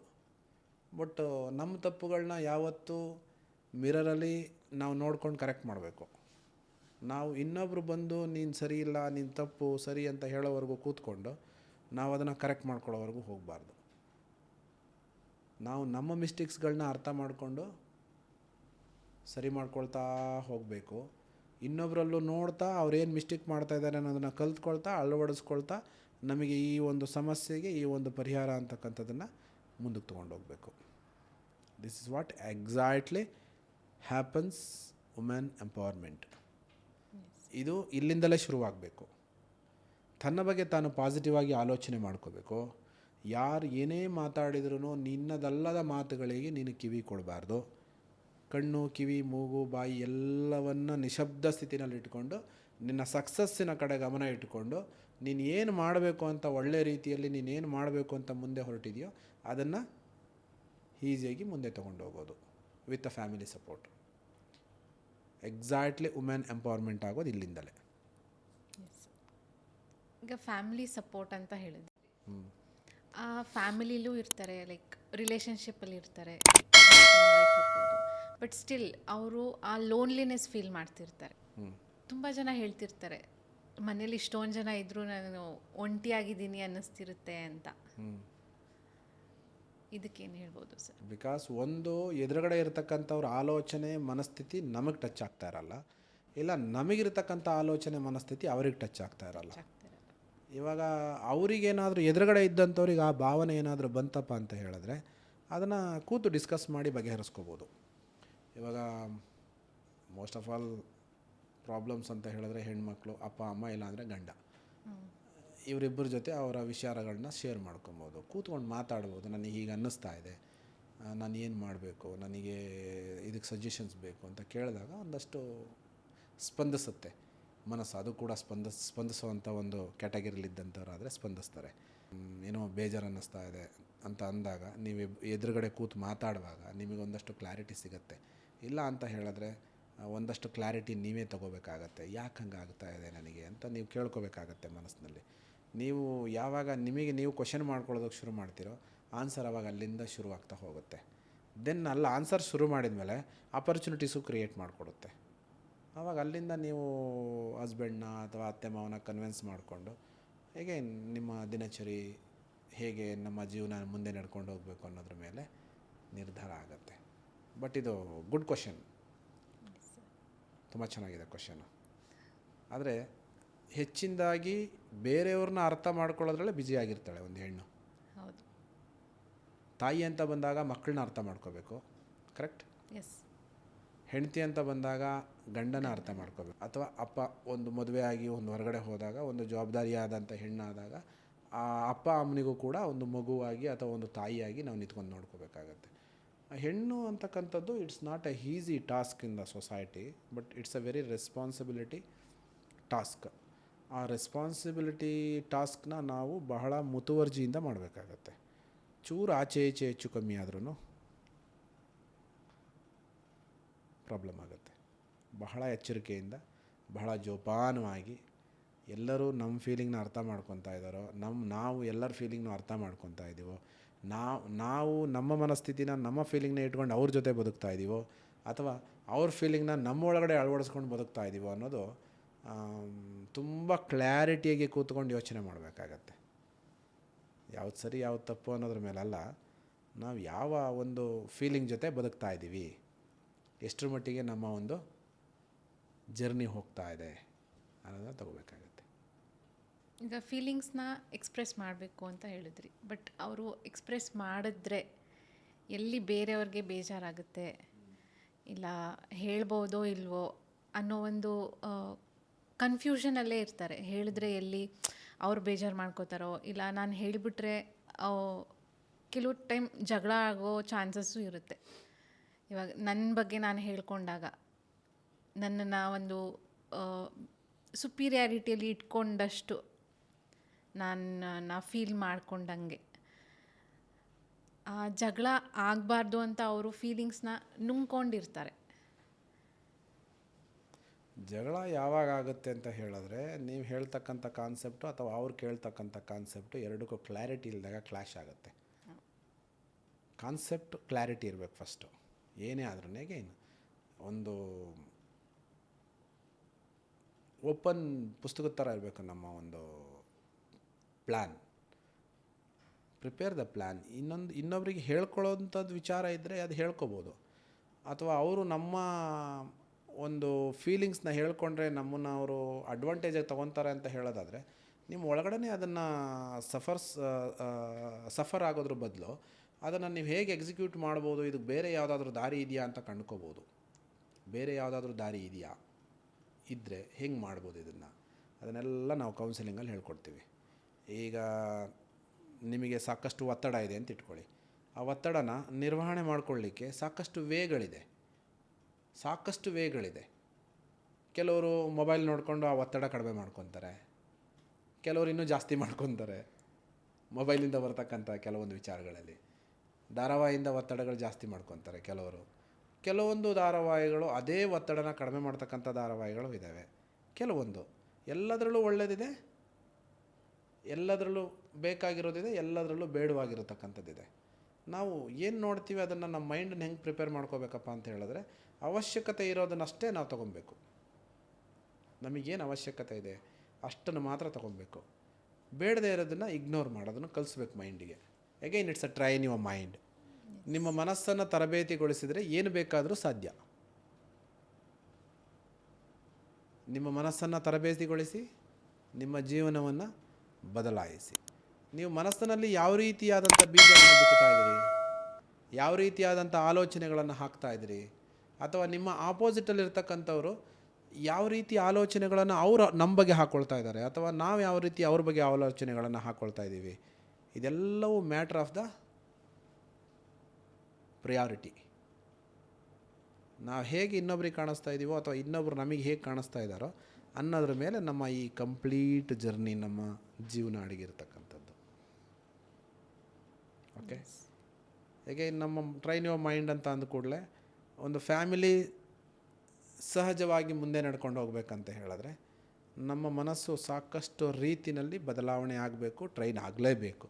ಬಟ್ ನಮ್ಮ ತಪ್ಪುಗಳನ್ನ ಯಾವತ್ತೂ ಮಿರರಲ್ಲಿ ನಾವು ನೋಡ್ಕೊಂಡು ಕರೆಕ್ಟ್ ಮಾಡಬೇಕು. ನಾವು ಇನ್ನೊಬ್ರು ಬಂದು ನೀನು ಸರಿ ಇಲ್ಲ, ನೀನು ತಪ್ಪು ಸರಿ ಅಂತ ಹೇಳೋವರೆಗೂ ಕೂತ್ಕೊಂಡು ನಾವು ಅದನ್ನು ಕರೆಕ್ಟ್ ಮಾಡ್ಕೊಳ್ಳೋವರೆಗೂ ಹೋಗಬಾರ್ದು. ನಾವು ನಮ್ಮ ಮಿಸ್ಟೇಕ್ಸ್ಗಳನ್ನ ಅರ್ಥ ಮಾಡಿಕೊಂಡು ಸರಿ ಮಾಡ್ಕೊಳ್ತಾ ಹೋಗಬೇಕು. ಇನ್ನೊಬ್ಬರಲ್ಲೂ ನೋಡ್ತಾ ಅವ್ರೇನು ಮಿಸ್ಟೇಕ್ ಮಾಡ್ತಾಯಿದ್ದಾರೆ ಅನ್ನೋದನ್ನು ಕಲ್ತ್ಕೊಳ್ತಾ ಅಳವಡಿಸ್ಕೊಳ್ತಾ ನಮಗೆ ಈ ಒಂದು ಸಮಸ್ಯೆಗೆ ಈ ಒಂದು ಪರಿಹಾರ ಅಂತಕ್ಕಂಥದ್ದನ್ನು ಮುಂದಕ್ಕೆ ತೊಗೊಂಡೋಗಬೇಕು. This is what exactly happens women empowerment. ಇದು ಇಲ್ಲಿಂದಲೇ ಶುರುವಾಗಬೇಕು. ತನ್ನ ಬಗ್ಗೆ ತಾನು ಪಾಸಿಟಿವ್ ಆಗಿ ಆಲೋಚನೆ ಮಾಡ್ಕೋಬೇಕು. ಯಾರು ಏನೇ ಮಾತಾಡಿದ್ರೂ ನಿನ್ನದಲ್ಲದ ಮಾತುಗಳಿಗೆ ನೀನು ಕಿವಿ ಕೊಡಬಾರ್ದು. ಕಣ್ಣು, ಕಿವಿ, ಮೂಗು, ಬಾಯಿ ಎಲ್ಲವನ್ನು ನಿಶಬ್ದ ಸ್ಥಿತಿನಲ್ಲಿ ಇಟ್ಕೊಂಡು ನಿನ್ನ ಸಕ್ಸಸ್ಸಿನ ಕಡೆ ಗಮನ ಇಟ್ಕೊಂಡು ನೀನು ಏನು ಮಾಡಬೇಕು ಅಂತ ಒಳ್ಳೆ ರೀತಿಯಲ್ಲಿ ನೀನೇನು ಮಾಡಬೇಕು ಅಂತ ಮುಂದೆ ಹೊರಟಿದೆಯೋ ಅದನ್ನು ಈಸಿಯಾಗಿ ಮುಂದೆ ತೊಗೊಂಡು ಹೋಗೋದು with a family support. Exactly women empowerment ಆಗೋದು ಇಲ್ಲಿಂದಲೇ. ಈಗ ಫ್ಯಾಮಿಲಿ ಸಪೋರ್ಟ್ ಅಂತ ಹೇಳಿದ್ವಿ. ಆ ಫ್ಯಾಮಿಲಿಲೂ ಇರ್ತಾರೆ, ಲೈಕ್ ರಿಲೇಷನ್ಶಿಪ್ಪಲ್ಲಿ ಇರ್ತಾರೆ, ವೈಫ್ ಇರ್ಬೋದು. ಬಟ್ ಸ್ಟಿಲ್ ಅವರು ಆ ಲೋನ್ಲಿನೆಸ್ ಫೀಲ್ ಮಾಡ್ತಿರ್ತಾರೆ. ತುಂಬ ಜನ ಹೇಳ್ತಿರ್ತಾರೆ, ಮನೇಲಿ ಇಷ್ಟೊಂದು ಜನ ಇದ್ದರೂ ನಾನು ಒಂಟಿಯಾಗಿದ್ದೀನಿ ಅನ್ನಿಸ್ತಿರುತ್ತೆ ಅಂತ. ಇದಕ್ಕೇನು ಹೇಳ್ಬೋದು ಸರ್? ಬಿಕಾಸ್ ಒಂದು ಎದುರುಗಡೆ ಇರತಕ್ಕಂಥವ್ರ ಆಲೋಚನೆ ಮನಸ್ಥಿತಿ ನಮಗೆ ಟಚ್ ಆಗ್ತಾ ಇರಲ್ಲ, ಇಲ್ಲ ನಮಗಿರ್ತಕ್ಕಂಥ ಆಲೋಚನೆ ಮನಸ್ಥಿತಿ ಅವ್ರಿಗೆ ಟಚ್ ಆಗ್ತಾ ಇರಲ್ಲ. ಇವಾಗ ಅವರಿಗೇನಾದರೂ ಎದುರುಗಡೆ ಇದ್ದಂಥವ್ರಿಗೆ ಆ ಭಾವನೆ ಏನಾದರೂ ಬಂತಪ್ಪ ಅಂತ ಹೇಳಿದ್ರೆ ಅದನ್ನು ಕೂತು ಡಿಸ್ಕಸ್ ಮಾಡಿ ಬಗೆಹರಿಸ್ಕೋಬೋದು. ಇವಾಗ ಮೋಸ್ಟ್ ಆಫ್ ಆಲ್ ಪ್ರಾಬ್ಲಮ್ಸ್ ಅಂತ ಹೇಳಿದ್ರೆ ಹೆಣ್ಮಕ್ಳು, ಅಪ್ಪ ಅಮ್ಮ, ಇಲ್ಲಾಂದರೆ ಗಂಡ, ಇವರಿಬ್ಬರ ಜೊತೆ ಅವರ ವಿಚಾರಗಳನ್ನ ಶೇರ್ ಮಾಡ್ಕೊಬೋದು, ಕೂತ್ಕೊಂಡು ಮಾತಾಡ್ಬೋದು. ನನಗೆ ಹೀಗೆ ಅನ್ನಿಸ್ತಾ ಇದೆ, ನಾನು ಏನು ಮಾಡಬೇಕು, ನನಗೆ ಇದಕ್ಕೆ ಸಜೆಷನ್ಸ್ ಬೇಕು ಅಂತ ಕೇಳಿದಾಗ ಒಂದಷ್ಟು ಸ್ಪಂದಿಸುತ್ತೆ ಮನಸ್ಸು. ಅದು ಕೂಡ ಸ್ಪಂದಿಸುವಂಥ ಒಂದು ಕ್ಯಾಟಗರಿಲಿದ್ದಂಥವ್ರಾದರೆ ಸ್ಪಂದಿಸ್ತಾರೆ. ಏನೋ ಬೇಜಾರು ಅನ್ನಿಸ್ತಾ ಇದೆ ಅಂತ ಅಂದಾಗ ನೀವು ಎದುರುಗಡೆ ಕೂತು ಮಾತಾಡುವಾಗ ನಿಮಗೊಂದಷ್ಟು ಕ್ಲಾರಿಟಿ ಸಿಗುತ್ತೆ. ಇಲ್ಲ ಅಂತ ಹೇಳಿದ್ರೆ ಒಂದಷ್ಟು ಕ್ಲಾರಿಟಿ ನೀವೇ ತೊಗೋಬೇಕಾಗತ್ತೆ. ಯಾಕೆ ಹಂಗೆ ಆಗ್ತಾ ಇದೆ ನನಗೆ ಅಂತ ನೀವು ಕೇಳ್ಕೊಬೇಕಾಗತ್ತೆ ಮನಸ್ಸಿನಲ್ಲಿ. ನೀವು ಯಾವಾಗ ನಿಮಗೆ ನೀವು ಕ್ವಶನ್ ಮಾಡ್ಕೊಳ್ಳೋದಕ್ಕೆ ಶುರು ಮಾಡ್ತೀರೋ ಆನ್ಸರ್ ಆವಾಗ ಅಲ್ಲಿಂದ ಶುರುವಾಗ್ತಾ ಹೋಗುತ್ತೆ. ದೆನ್ ಅಲ್ಲಿ ಆನ್ಸರ್ ಶುರು ಮಾಡಿದ ಮೇಲೆ ಆಪರ್ಚುನಿಟೀಸು ಕ್ರಿಯೇಟ್ ಮಾಡಿಕೊಡುತ್ತೆ. ಆವಾಗ ಅಲ್ಲಿಂದ ನೀವು ಹಸ್ಬೆಂಡ್ನ ಅಥವಾ ಅತ್ತೆ ಮಾವನ ಕನ್ವಿನ್ಸ್ ಮಾಡಿಕೊಂಡು ಹೇಗೆ ನಿಮ್ಮ ದಿನಚರಿ, ಹೇಗೆ ನಮ್ಮ ಜೀವನ ಮುಂದೆ ನಡ್ಕೊಂಡು ಹೋಗಬೇಕು ಅನ್ನೋದ್ರ ಮೇಲೆ ನಿರ್ಧಾರ ಆಗುತ್ತೆ. ಬಟ್ ಇದು ಗುಡ್ ಕ್ವಶನ್, ತುಂಬ ಚೆನ್ನಾಗಿದೆ ಕ್ವಶನು. ಆದರೆ ಹೆಚ್ಚಿನದಾಗಿ ಬೇರೆಯವ್ರನ್ನ ಅರ್ಥ ಮಾಡ್ಕೊಳ್ಳೋದ್ರಲ್ಲೇ ಬ್ಯುಸಿಯಾಗಿರ್ತಾಳೆ ಒಂದು ಹೆಣ್ಣು. ಹೌದು. ತಾಯಿ ಅಂತ ಬಂದಾಗ ಮಕ್ಕಳನ್ನ ಅರ್ಥ ಮಾಡ್ಕೋಬೇಕು, ಕರೆಕ್ಟ್? ಎಸ್. ಹೆಂಡತಿ ಅಂತ ಬಂದಾಗ ಗಂಡನ ಅರ್ಥ ಮಾಡ್ಕೋಬೇಕು. ಅಥವಾ ಅಪ್ಪ ಒಂದು ಮದುವೆ ಆಗಿ ಒಂದು ಹೊರಗಡೆ ಹೋದಾಗ ಒಂದು ಜವಾಬ್ದಾರಿಯಾದಂಥ ಹೆಣ್ಣಾದಾಗ ಆ ಅಪ್ಪ ಅಮ್ಮನಿಗೂ ಕೂಡ ಒಂದು ಮಗುವಾಗಿ ಅಥವಾ ಒಂದು ತಾಯಿಯಾಗಿ ನಾವು ನಿಂತ್ಕೊಂಡು ನೋಡ್ಕೋಬೇಕಾಗತ್ತೆ. ಹೆಣ್ಣು ಅಂತಕ್ಕಂಥದ್ದು it's not A easy task in the society, but it's a very responsibility task. ಆ ರೆಸ್ಪಾನ್ಸಿಬಿಲಿಟಿ ಟಾಸ್ಕ್ನ ನಾವು ಬಹಳ ಮುತುವರ್ಜಿಯಿಂದ ಮಾಡಬೇಕಾಗತ್ತೆ. ಚೂರು ಆಚೆ ಈಚೆ ಹೆಚ್ಚು ಕಮ್ಮಿ ಆದ್ರೂ ಪ್ರಾಬ್ಲಮ್ ಆಗುತ್ತೆ. ಬಹಳ ಎಚ್ಚರಿಕೆಯಿಂದ, ಬಹಳ ಜೋಪಾನವಾಗಿ ಎಲ್ಲರೂ ನಮ್ಮ ಫೀಲಿಂಗ್ನ ಅರ್ಥ ಮಾಡ್ಕೊತಾ ಇದ್ದಾರೋ, ನಾವು ಎಲ್ಲರ ಫೀಲಿಂಗ್ನೂ ಅರ್ಥ ಮಾಡ್ಕೊತಾ ಇದ್ದೀವೋ, ನಾವು ನಮ್ಮ ಮನಸ್ಥಿತಿನ ನಮ್ಮ ಫೀಲಿಂಗ್ನ ಇಟ್ಕೊಂಡು ಅವ್ರ ಜೊತೆ ಬದುಕ್ತಾ ಇದ್ದೀವೋ, ಅಥವಾ ಅವ್ರ ಫೀಲಿಂಗ್ನ ನಮ್ಮೊಳಗಡೆ ಅಳವಡಿಸ್ಕೊಂಡು ಬದುಕ್ತಾ ಇದ್ದೀವೋ ಅನ್ನೋದು ತುಂಬ ಕ್ಲಾರಿಟಿಯಾಗಿ ಕೂತ್ಕೊಂಡು ಯೋಚನೆ ಮಾಡಬೇಕಾಗತ್ತೆ. ಯಾವ್ದು ಸರಿ ಯಾವ್ದು ತಪ್ಪು ಅನ್ನೋದ್ರ ಮೇಲಲ್ಲ, ನಾವು ಯಾವ ಒಂದು ಫೀಲಿಂಗ್ ಜೊತೆ ಬದುಕ್ತಾ ಇದ್ದೀವಿ, ಎಷ್ಟರ ಮಟ್ಟಿಗೆ ನಮ್ಮ ಒಂದು ಜರ್ನಿ ಹೋಗ್ತಾ ಇದೆ ಅನ್ನೋದನ್ನ ತಗೋಬೇಕಾಗತ್ತೆ. ಈಗ ಫೀಲಿಂಗ್ಸ್ನ ಎಕ್ಸ್ಪ್ರೆಸ್ ಮಾಡಬೇಕು ಅಂತ ಹೇಳಿದ್ರಿ, ಬಟ್ ಅವರು ಎಕ್ಸ್ಪ್ರೆಸ್ ಮಾಡಿದ್ರೆ ಎಲ್ಲಿ ಬೇರೆಯವ್ರಿಗೆ ಬೇಜಾರಾಗುತ್ತೆ, ಇಲ್ಲ ಹೇಳ್ಬೋದೋ ಇಲ್ವೋ ಅನ್ನೋ ಒಂದು ಕನ್ಫ್ಯೂಷನಲ್ಲೇ ಇರ್ತಾರೆ. ಹೇಳಿದ್ರೆ ಎಲ್ಲಿ ಅವ್ರು ಬೇಜಾರು ಮಾಡ್ಕೋತಾರೋ, ಇಲ್ಲ ನಾನು ಹೇಳಿಬಿಟ್ರೆ ಕೆಲವು ಟೈಮ್ ಜಗಳ ಆಗೋ ಚಾನ್ಸಸ್ಸು ಇರುತ್ತೆ. ಇವಾಗ ನನ್ನ ಬಗ್ಗೆ ನಾನು ಹೇಳ್ಕೊಂಡಾಗ ನನ್ನನ್ನು ಒಂದು ಸುಪೀರಿಯಾರಿಟಿಯಲ್ಲಿ ಇಟ್ಕೊಂಡಷ್ಟು ನಾನು ಫೀಲ್ ಮಾಡ್ಕೊಂಡಂಗೆ ಆ ಜಗಳ ಆಗಬಾರ್ದು ಅಂತ ಅವರು ಫೀಲಿಂಗ್ಸ್ನ ನುಂಗ್ಕೊಂಡಿರ್ತಾರೆ. ಜಗಳ ಯಾವಾಗ ಆಗುತ್ತೆ ಅಂತ ಹೇಳಿದ್ರೆ ನೀವು ಹೇಳ್ತಕ್ಕಂಥ ಕಾನ್ಸೆಪ್ಟು ಅಥವಾ ಅವ್ರು ಕೇಳ್ತಕ್ಕಂಥ ಕಾನ್ಸೆಪ್ಟು ಎರಡಕ್ಕೂ ಕ್ಲಾರಿಟಿ ಇಲ್ಲದಾಗ ಕ್ಲ್ಯಾಶ್ ಆಗುತ್ತೆ. ಕಾನ್ಸೆಪ್ಟ್ ಕ್ಲಾರಿಟಿ ಇರಬೇಕು ಫಸ್ಟು. ಏನೇ ಆದ್ರೂ ಏನು ಒಂದು ಓಪನ್ ಪುಸ್ತಕದ ಥರ ಇರಬೇಕು ನಮ್ಮ ಒಂದು ಪ್ಲ್ಯಾನ್. Prepare the plan. ಇನ್ನೊಬ್ರಿಗೆ ಹೇಳ್ಕೊಳ್ಳೋಂಥದ್ದು ವಿಚಾರ ಇದ್ದರೆ ಅದು ಹೇಳ್ಕೊಬೋದು, ಅಥವಾ ಅವರು ನಮ್ಮ ಒಂದು ಫೀಲಿಂಗ್ಸ್ನ ಹೇಳ್ಕೊಂಡ್ರೆ ನಮ್ಮನ್ನು ಅವರು ಅಡ್ವಾಂಟೇಜಾಗಿ ತೊಗೊತಾರೆ ಅಂತ ಹೇಳೋದಾದರೆ, ನಿಮ್ಮ ಒಳಗಡೆ ಅದನ್ನು ಸಫರ್ ಆಗೋದ್ರ ಬದಲು ಅದನ್ನು ನೀವು ಹೇಗೆ ಎಕ್ಸಿಕ್ಯೂಟ್ ಮಾಡ್ಬೋದು, ಇದಕ್ಕೆ ಬೇರೆ ಯಾವುದಾದ್ರೂ ದಾರಿ ಇದೆಯಾ ಅಂತ ಕಂಡ್ಕೋಬೋದು. ಬೇರೆ ಯಾವುದಾದ್ರೂ ದಾರಿ ಇದೆಯಾ, ಇದ್ದರೆ ಹೆಂಗೆ ಮಾಡ್ಬೋದು ಅದನ್ನೆಲ್ಲ ನಾವು ಕೌನ್ಸಿಲಿಂಗಲ್ಲಿ ಹೇಳ್ಕೊಡ್ತೀವಿ. ಈಗ ನಿಮಗೆ ಸಾಕಷ್ಟು ಒತ್ತಡ ಇದೆ ಅಂತ ಇಟ್ಕೊಳ್ಳಿ. ಆ ಒತ್ತಡನ ನಿರ್ವಹಣೆ ಮಾಡ್ಕೊಳ್ಳಿಕ್ಕೆ ಸಾಕಷ್ಟು ವೇಗಳಿದೆ. ಕೆಲವರು ಮೊಬೈಲ್ ನೋಡಿಕೊಂಡು ಆ ಒತ್ತಡ ಕಡಿಮೆ ಮಾಡ್ಕೊತಾರೆ, ಕೆಲವರು ಇನ್ನೂ ಜಾಸ್ತಿ ಮಾಡ್ಕೊತಾರೆ. ಮೊಬೈಲಿಂದ ಬರ್ತಕ್ಕಂಥ ಕೆಲವೊಂದು ವಿಚಾರಗಳಲ್ಲಿ ಧಾರಾವಾಹಿಯಿಂದ ಒತ್ತಡಗಳು ಜಾಸ್ತಿ ಮಾಡ್ಕೊತಾರೆ ಕೆಲವೊಂದು ಧಾರಾವಾಹಿಗಳು ಅದೇ ಒತ್ತಡನ ಕಡಿಮೆ ಮಾಡ್ತಕ್ಕಂಥ ಧಾರಾವಾಹಿಗಳು ಇದ್ದಾವೆ. ಕೆಲವೊಂದು ಎಲ್ಲದರಲ್ಲೂ ಒಳ್ಳೆಯದಿದೆ, ಎಲ್ಲದರಲ್ಲೂ ಬೇಕಾಗಿರೋದಿದೆ, ಎಲ್ಲದರಲ್ಲೂ ಬೇಡವಾಗಿರತಕ್ಕಂಥದ್ದಿದೆ. ನಾವು ಏನು ನೋಡ್ತೀವಿ ಅದನ್ನು ನಮ್ಮ ಮೈಂಡನ್ನ ಹೆಂಗೆ ಪ್ರಿಪೇರ್ ಮಾಡ್ಕೋಬೇಕಪ್ಪ ಅಂತ ಹೇಳಿದ್ರೆ, ಅವಶ್ಯಕತೆ ಇರೋದನ್ನಷ್ಟೇ ನಾವು ತೊಗೊಬೇಕು. ನಮಗೇನು ಅವಶ್ಯಕತೆ ಇದೆ ಅಷ್ಟನ್ನು ಮಾತ್ರ ತೊಗೊಬೇಕು. ಬೇಡದೇ ಇರೋದನ್ನು ಇಗ್ನೋರ್ ಮಾಡೋದನ್ನು ಕಲಿಸ್ಬೇಕು ಮೈಂಡಿಗೆ. Again it's a train your mind. ನಿಮ್ಮ ಮನಸ್ಸನ್ನು ತರಬೇತಿಗೊಳಿಸಿದರೆ ಏನು ಬೇಕಾದರೂ ಸಾಧ್ಯ. ನಿಮ್ಮ ಮನಸ್ಸನ್ನು ತರಬೇತಿಗೊಳಿಸಿ ನಿಮ್ಮ ಜೀವನವನ್ನು ಬದಲಾಯಿಸಿ. ನೀವು ಮನಸ್ಸಿನಲ್ಲಿ ಯಾವ ರೀತಿಯಾದಂಥ ಬೀಜವನ್ನು ಬಿತ್ತುತ್ತಾ ಇದ್ದೀರಿ, ಯಾವ ರೀತಿಯಾದಂಥ ಆಲೋಚನೆಗಳನ್ನು ಹಾಕ್ತಾ ಇದ್ದೀರಿ, ಅಥವಾ ನಿಮ್ಮ ಆಪೋಸಿಟಲ್ಲಿರ್ತಕ್ಕಂಥವ್ರು ಯಾವ ರೀತಿ ಆಲೋಚನೆಗಳನ್ನು ಅವರು ನಮ್ಮ ಬಗ್ಗೆ ಹಾಕ್ಕೊಳ್ತಾ ಇದ್ದಾರೆ, ಅಥವಾ ನಾವು ಯಾವ ರೀತಿ ಅವ್ರ ಬಗ್ಗೆ ಆಲೋಚನೆಗಳನ್ನು ಹಾಕ್ಕೊಳ್ತಾ ಇದ್ದೀವಿ, ಇದೆಲ್ಲವೂ ಮ್ಯಾಟ್ರ್ ಆಫ್ ದ ಪ್ರಿಯಾರಿಟಿ. ನಾವು ಹೇಗೆ ಇನ್ನೊಬ್ರಿಗೆ ಕಾಣಿಸ್ತಾ ಇದ್ದೀವೋ ಅಥವಾ ಇನ್ನೊಬ್ರು ನಮಗೆ ಹೇಗೆ ಕಾಣಿಸ್ತಾ ಇದ್ದಾರೋ ಅನ್ನೋದ್ರ ಮೇಲೆ ನಮ್ಮ ಈ ಕಂಪ್ಲೀಟ್ ಜರ್ನಿ, ನಮ್ಮ ಜೀವನ ಅಡಗಿರ್ತಕ್ಕಂಥದ್ದು. ಓಕೆ, ಹೇಗೆ ನಮ್ಮ ಟ್ರೈನ್ ಯುವರ್ ಮೈಂಡ್ ಅಂತ ಅಂದ ಕೂಡಲೇ ಒಂದು ಫ್ಯಾಮಿಲಿ ಸಹಜವಾಗಿ ಮುಂದೆ ನಡ್ಕೊಂಡು ಹೋಗ್ಬೇಕಂತ ಹೇಳಿದ್ರೆ ನಮ್ಮ ಮನಸ್ಸು ಸಾಕಷ್ಟು ರೀತಿಯಲ್ಲಿ ಬದಲಾವಣೆ ಆಗಬೇಕು, ಟ್ರೈನ್ ಆಗಲೇಬೇಕು.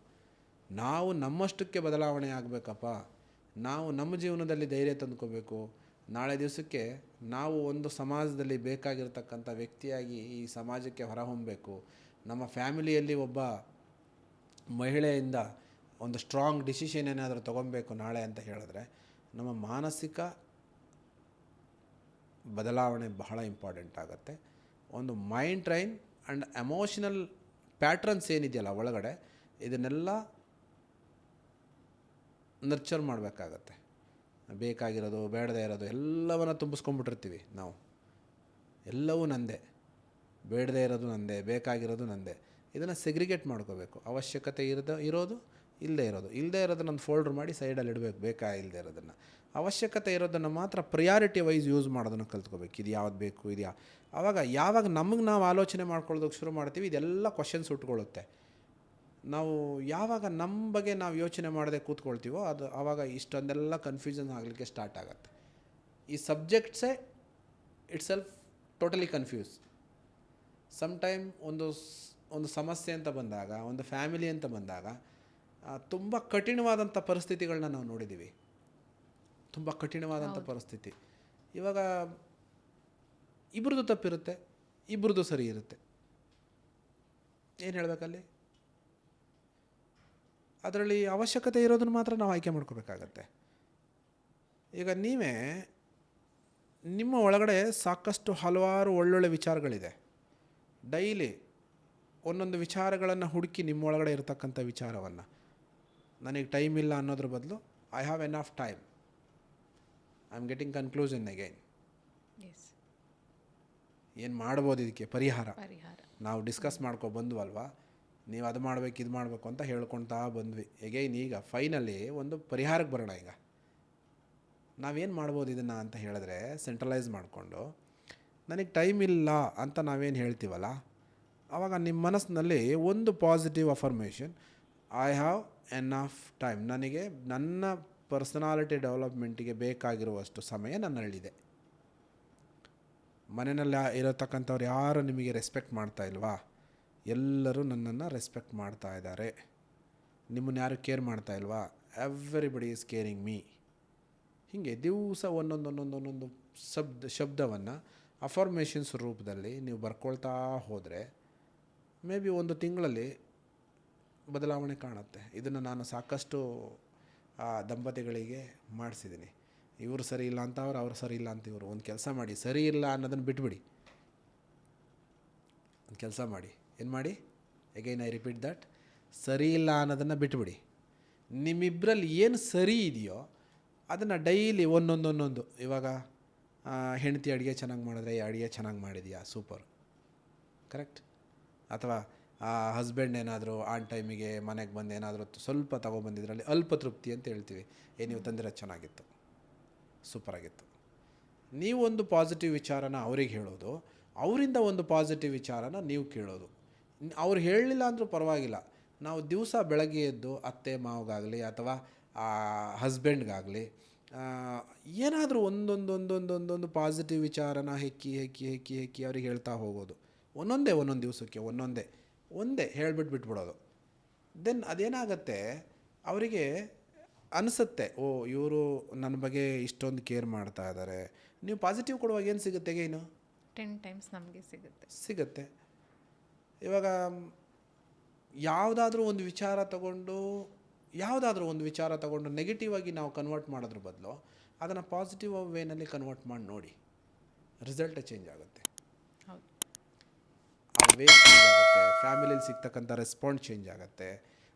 ನಾವು ನಮ್ಮಷ್ಟಕ್ಕೆ ಬದಲಾವಣೆ ಆಗಬೇಕಪ್ಪ. ನಾವು ನಮ್ಮ ಜೀವನದಲ್ಲಿ ಧೈರ್ಯ ತಂದ್ಕೋಬೇಕು. ನಾಳೆ ದಿವಸಕ್ಕೆ ನಾವು ಒಂದು ಸಮಾಜದಲ್ಲಿ ಬೇಕಾಗಿರ್ತಕ್ಕಂಥ ವ್ಯಕ್ತಿಯಾಗಿ ಈ ಸಮಾಜಕ್ಕೆ ಹೊರಹೊಮ್ಮಬೇಕು. ನಮ್ಮ ಫ್ಯಾಮಿಲಿಯಲ್ಲಿ ಒಬ್ಬ ಮಹಿಳೆಯಿಂದ ಒಂದು ಸ್ಟ್ರಾಂಗ್ ಡಿಸಿಷನ್ ಏನಾದರೂ ತೊಗೊಬೇಕು ನಾಳೆ ಅಂತ ಹೇಳಿದ್ರೆ, ನಮ್ಮ ಮಾನಸಿಕ ಬದಲಾವಣೆ ಬಹಳ ಇಂಪಾರ್ಟೆಂಟ್ ಆಗುತ್ತೆ. ಒಂದು mind train and emotional patterns ಏನಿದೆಯಲ್ಲ ಒಳಗಡೆ, ಇದನ್ನೆಲ್ಲ ನರ್ಚರ್ ಮಾಡಬೇಕಾಗತ್ತೆ. ಬೇಕಾಗಿರೋದು ಬೇಡದೇ ಇರೋದು ಎಲ್ಲವನ್ನ ತುಂಬಿಸ್ಕೊಂಡ್ಬಿಟ್ಟಿರ್ತೀವಿ ನಾವು. ಎಲ್ಲವೂ ನಂದೇ, ಬೇಡದೇ ಇರೋದು ನಂದೇ, ಬೇಕಾಗಿರೋದು ನಂದೇ. ಇದನ್ನು ಸೆಗ್ರಿಗೇಟ್ ಮಾಡ್ಕೋಬೇಕು. ಅವಶ್ಯಕತೆ ಇರೋದು ಇಲ್ಲದೇ ಇರೋದನ್ನು ಒಂದು ಫೋಲ್ಡರ್ ಮಾಡಿ ಸೈಡಲ್ಲಿ ಇಡಬೇಕು. ಇಲ್ಲದೇ ಇರೋದನ್ನು, ಅವಶ್ಯಕತೆ ಇರೋದನ್ನು ಮಾತ್ರ ಪ್ರಿಯಾರಿಟಿ ವೈಸ್ ಯೂಸ್ ಮಾಡೋದನ್ನು ಕಲ್ತ್ಕೋಬೇಕು. ಇದು ಯಾವ್ದು ಬೇಕು, ಯಾವಾಗ ನಮಗೆ ನಾವು ಆಲೋಚನೆ ಮಾಡ್ಕೊಳ್ಳೋದಕ್ಕೆ ಶುರು ಮಾಡ್ತೀವಿ, ಇದೆಲ್ಲ ಕ್ವಶನ್ಸ್ ಹುಟ್ಕೊಳ್ಳುತ್ತೆ. ನಾವು ಯಾವಾಗ ನಮ್ಮ ಬಗ್ಗೆ ನಾವು ಯೋಚನೆ ಮಾಡದೆ ಕೂತ್ಕೊಳ್ತೀವೋ ಆವಾಗ ಇಷ್ಟೊಂದೆಲ್ಲ ಕನ್ಫ್ಯೂಷನ್ ಆಗಲಿಕ್ಕೆ ಸ್ಟಾರ್ಟ್ ಆಗುತ್ತೆ. ಈ ಸಬ್ಜೆಕ್ಟ್ಸೇ itself totally confuse. Sometime ಒಂದು ಸಮಸ್ಯೆ ಅಂತ ಬಂದಾಗ, ಒಂದು ಫ್ಯಾಮಿಲಿ ಅಂತ ಬಂದಾಗ ತುಂಬ ಕಠಿಣವಾದಂಥ ಪರಿಸ್ಥಿತಿಗಳನ್ನ ನಾವು ನೋಡಿದ್ದೀವಿ. ತುಂಬ ಕಠಿಣವಾದಂಥ ಪರಿಸ್ಥಿತಿ. ಇವಾಗ ಇಬ್ಬರದು ತಪ್ಪಿರುತ್ತೆ, ಇಬ್ಬರದು ಸರಿ ಇರುತ್ತೆ. ಏನು ಹೇಳಬೇಕಲ್ಲಿ? ಅದರಲ್ಲಿ ಅವಶ್ಯಕತೆ ಇರೋದನ್ನು ಮಾತ್ರ ನಾವು ಆಯ್ಕೆ ಮಾಡ್ಕೋಬೇಕಾಗತ್ತೆ. ಈಗ ನೀವೇ ನಿಮ್ಮ ಒಳಗಡೆ ಸಾಕಷ್ಟು ಹಲವಾರು ಒಳ್ಳೊಳ್ಳೆ ವಿಚಾರಗಳಿದೆ. ಡೈಲಿ ಒಂದೊಂದು ವಿಚಾರಗಳನ್ನು ಹುಡುಕಿ ನಿಮ್ಮ ಒಳಗಡೆ ಇರತಕ್ಕಂಥ ವಿಚಾರವನ್ನು, ನನಗೆ ಟೈಮ್ ಇಲ್ಲ ಅನ್ನೋದ್ರ ಬದಲು I have enough time, I am getting conclusion again. ಏನು ಮಾಡ್ಬೋದು ಇದಕ್ಕೆ ಪರಿಹಾರ ನಾವು ಡಿಸ್ಕಸ್ ಬಂದ್ವಲ್ವಾ, ನೀವು ಅದು ಮಾಡಬೇಕು ಇದು ಮಾಡಬೇಕು ಅಂತ ಹೇಳ್ಕೊಳ್ತಾ ಬಂದ್ವಿ. ಎಗೈನ್ ಈಗ ಫೈನಲಿ ಒಂದು ಪರಿಹಾರಕ್ಕೆ ಬರೋಣ. ಈಗ ನಾವೇನು ಮಾಡ್ಬೋದು ಇದನ್ನು ಅಂತ ಹೇಳಿದ್ರೆ, ಸೆಂಟ್ರಲೈಸ್ ಮಾಡಿಕೊಂಡು ನನಗೆ ಟೈಮ್ ಇಲ್ಲ ಅಂತ ನಾವೇನು ಹೇಳ್ತೀವಲ್ಲ, ಆವಾಗ ನಿಮ್ಮ ಮನಸ್ಸಿನಲ್ಲಿ ಒಂದು positive affirmation, I have enough time, ನನಗೆ ನನ್ನ ಪರ್ಸನಾಲಿಟಿ ಡೆವಲಪ್ಮೆಂಟಿಗೆ ಬೇಕಾಗಿರುವಷ್ಟು ಸಮಯ ನನ್ನಲ್ಲಿದೆ. ಮನೆಯಲ್ಲಿ ಇರತಕ್ಕಂಥವ್ರು ಯಾರು ನಿಮಗೆ ರೆಸ್ಪೆಕ್ಟ್ ಮಾಡ್ತಾ ಇಲ್ವಾ? ಎಲ್ಲರೂ ನನ್ನನ್ನು ರೆಸ್ಪೆಕ್ಟ್ ಮಾಡ್ತಾ ಇದ್ದಾರೆ. ನಿಮ್ಮನ್ನು ಯಾರು ಕೇರ್ ಮಾಡ್ತಾ ಇಲ್ವಾ? Everybody is caring me. ಹೀಗೆ ದಿವಸ ಒಂದೊಂದು ಶಬ್ದವನ್ನು ಅಫರ್ಮೇಷನ್ಸ್ ರೂಪದಲ್ಲಿ ನೀವು ಬರ್ಕೊಳ್ತಾ ಹೋದರೆ ಮೇ ಬಿ ಒಂದು ತಿಂಗಳಲ್ಲಿ ಬದಲಾವಣೆ ಕಾಣುತ್ತೆ. ಇದನ್ನು ನಾನು ಸಾಕಷ್ಟು ದಂಪತಿಗಳಿಗೆ ಮಾಡಿಸಿದ್ದೀನಿ. ಇವರು ಸರಿ ಇಲ್ಲ ಅಂತ ಅವ್ರು ಸರಿ ಇಲ್ಲ ಅಂತ ಇವರು. ಒಂದು ಕೆಲಸ ಮಾಡಿ, ಸರಿ ಇಲ್ಲ ಅನ್ನೋದನ್ನು ಬಿಟ್ಬಿಡಿ. ಒಂದು ಕೆಲಸ ಮಾಡಿ, ಏನು ಮಾಡಿ, ಅಗೈನ್ ಐ ರಿಪೀಟ್ ದಟ್, ಸರಿ ಇಲ್ಲ ಅನ್ನೋದನ್ನು ಬಿಟ್ಬಿಡಿ. ನಿಮ್ಮಿಬ್ಬರಲ್ಲಿ ಏನು ಸರಿ ಇದೆಯೋ ಅದನ್ನು ಡೈಲಿ ಒಂದೊಂದು. ಇವಾಗ ಹೆಂಡತಿ ಅಡುಗೆ ಚೆನ್ನಾಗಿ ಮಾಡಿದ್ರೆ ಅಡುಗೆ ಚೆನ್ನಾಗಿ ಮಾಡಿದೆಯಾ, ಸೂಪರ್, ಕರೆಕ್ಟ್. ಅಥವಾ ಹಸ್ಬೆಂಡ್ ಏನಾದರೂ ಆನ್ ಟೈಮಿಗೆ ಮನೆಗೆ ಬಂದು ಏನಾದರೂ ಸ್ವಲ್ಪ ತೊಗೊಬಂದಿದ್ರಲ್ಲಿ ಅಲ್ಪ ತೃಪ್ತಿ ಅಂತ ಹೇಳ್ತೀವಿ, ನೀವು ತಂದಿರೋದು ಚೆನ್ನಾಗಿತ್ತು, ಸೂಪರಾಗಿತ್ತು. ನೀವು ಒಂದು ಪಾಸಿಟಿವ್ ವಿಚಾರನ ಅವ್ರಿಗೆ ಹೇಳೋದು, ಅವರಿಂದ ಒಂದು ಪಾಸಿಟಿವ್ ವಿಚಾರನ ನೀವು ಕೇಳೋದು. ಅವ್ರು ಹೇಳಲಿಲ್ಲ ಅಂದರೂ ಪರವಾಗಿಲ್ಲ, ನಾವು ದಿವಸ ಬೆಳಗ್ಗೆ ಎದ್ದು ಅತ್ತೆ ಮಾವಗಾಗಲಿ ಅಥವಾ ಹಸ್ಬೆಂಡ್ಗಾಗಲಿ ಏನಾದರೂ ಒಂದೊಂದು ಪಾಸಿಟಿವ್ ವಿಚಾರನ ಹೆಕ್ಕಿ ಅವ್ರಿಗೆ ಹೇಳ್ತಾ ಹೋಗೋದು. ಒಂದೊಂದು ದಿವಸಕ್ಕೆ ಒಂದೇ ಹೇಳ್ಬಿಟ್ಟು ಬಿಟ್ಬಿಡೋದು. ದೆನ್ ಅದೇನಾಗತ್ತೆ, ಅವರಿಗೆ ಅನಿಸುತ್ತೆ, ಓ ಇವರು ನನ್ನ ಬಗ್ಗೆ ಇಷ್ಟೊಂದು ಕೇರ್ ಮಾಡ್ತಾ ಇದ್ದಾರೆ. ನೀವು ಪಾಸಿಟಿವ್ ಕೊಡುವಾಗ ಏನು ಸಿಗುತ್ತೆ, ಏನು 10 times ನಮಗೆ ಸಿಗುತ್ತೆ. ಇವಾಗ ಯಾವುದಾದ್ರೂ ಒಂದು ವಿಚಾರ ತಗೊಂಡು ನೆಗೆಟಿವ್ ಆಗಿ ನಾವು ಕನ್ವರ್ಟ್ ಮಾಡೋದ್ರ ಬದಲು ಅದನ್ನು ಪಾಸಿಟಿವ್ ವೇನಲ್ಲಿ ಕನ್ವರ್ಟ್ ಮಾಡಿ ನೋಡಿ, ರಿಸಲ್ಟ್ ಚೇಂಜ್ ಆಗುತ್ತೆ. ಆ ವೇ ಚೇಂಜ್ ಆಗುತ್ತೆ, ಫ್ಯಾಮಿಲಿಯಲ್ಲಿ ಸಿಗ್ತಕ್ಕಂಥ ರೆಸ್ಪಾನ್ಸ್ ಚೇಂಜ್ ಆಗುತ್ತೆ,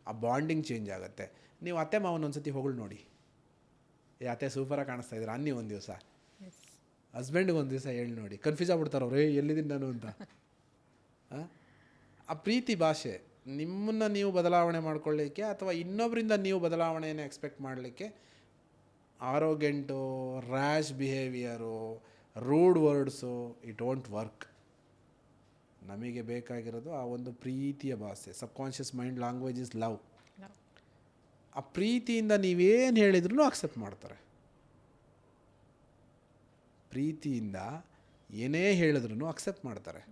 ಆ ಬಾಂಡಿಂಗ್ ಚೇಂಜ್ ಆಗುತ್ತೆ. ನೀವು ಅತ್ತೆ ಮಾವನ ಒಂದು ಸತಿ ಹೊಗಳು ನೋಡಿ, ಅತ್ತೆ ಸೂಪರಾಗಿ ಕಾಣಿಸ್ತಾ ಇದ್ದೀರಾ ಅನ್ನಿ ಒಂದು ದಿವಸ. ಹಸ್ಬೆಂಡಿಗೆ ಒಂದು ದಿವಸ ಹೇಳಿ ನೋಡಿ, ಕನ್ಫ್ಯೂಸ್ ಆಗ್ಬಿಡ್ತಾರೆ ಅವ್ರು, ಎಲ್ಲಿದ್ದೀನಿ ನಾನು ಅಂತ. ಆ ಪ್ರೀತಿ ಭಾಷೆ ನಿಮ್ಮನ್ನು ನೀವು ಬದಲಾವಣೆ ಮಾಡ್ಕೊಳ್ಳಿಕ್ಕೆ ಅಥವಾ ಇನ್ನೊಬ್ಬರಿಂದ ನೀವು ಬದಲಾವಣೆಯನ್ನು ಎಕ್ಸ್ಪೆಕ್ಟ್ ಮಾಡಲಿಕ್ಕೆ arrogant, rash behaviour, rude words, it won't work. ನಮಗೆ ಬೇಕಾಗಿರೋದು ಆ ಒಂದು ಪ್ರೀತಿಯ ಭಾಷೆ. Subconscious mind language is love. ಆ ಪ್ರೀತಿಯಿಂದ ನೀವೇನು ಹೇಳಿದ್ರೂ ಅಕ್ಸೆಪ್ಟ್ ಮಾಡ್ತಾರೆ. ಪ್ರೀತಿಯಿಂದ ಏನೇ ಹೇಳಿದ್ರೂ ಅಕ್ಸೆಪ್ಟ್ ಮಾಡ್ತಾರೆ.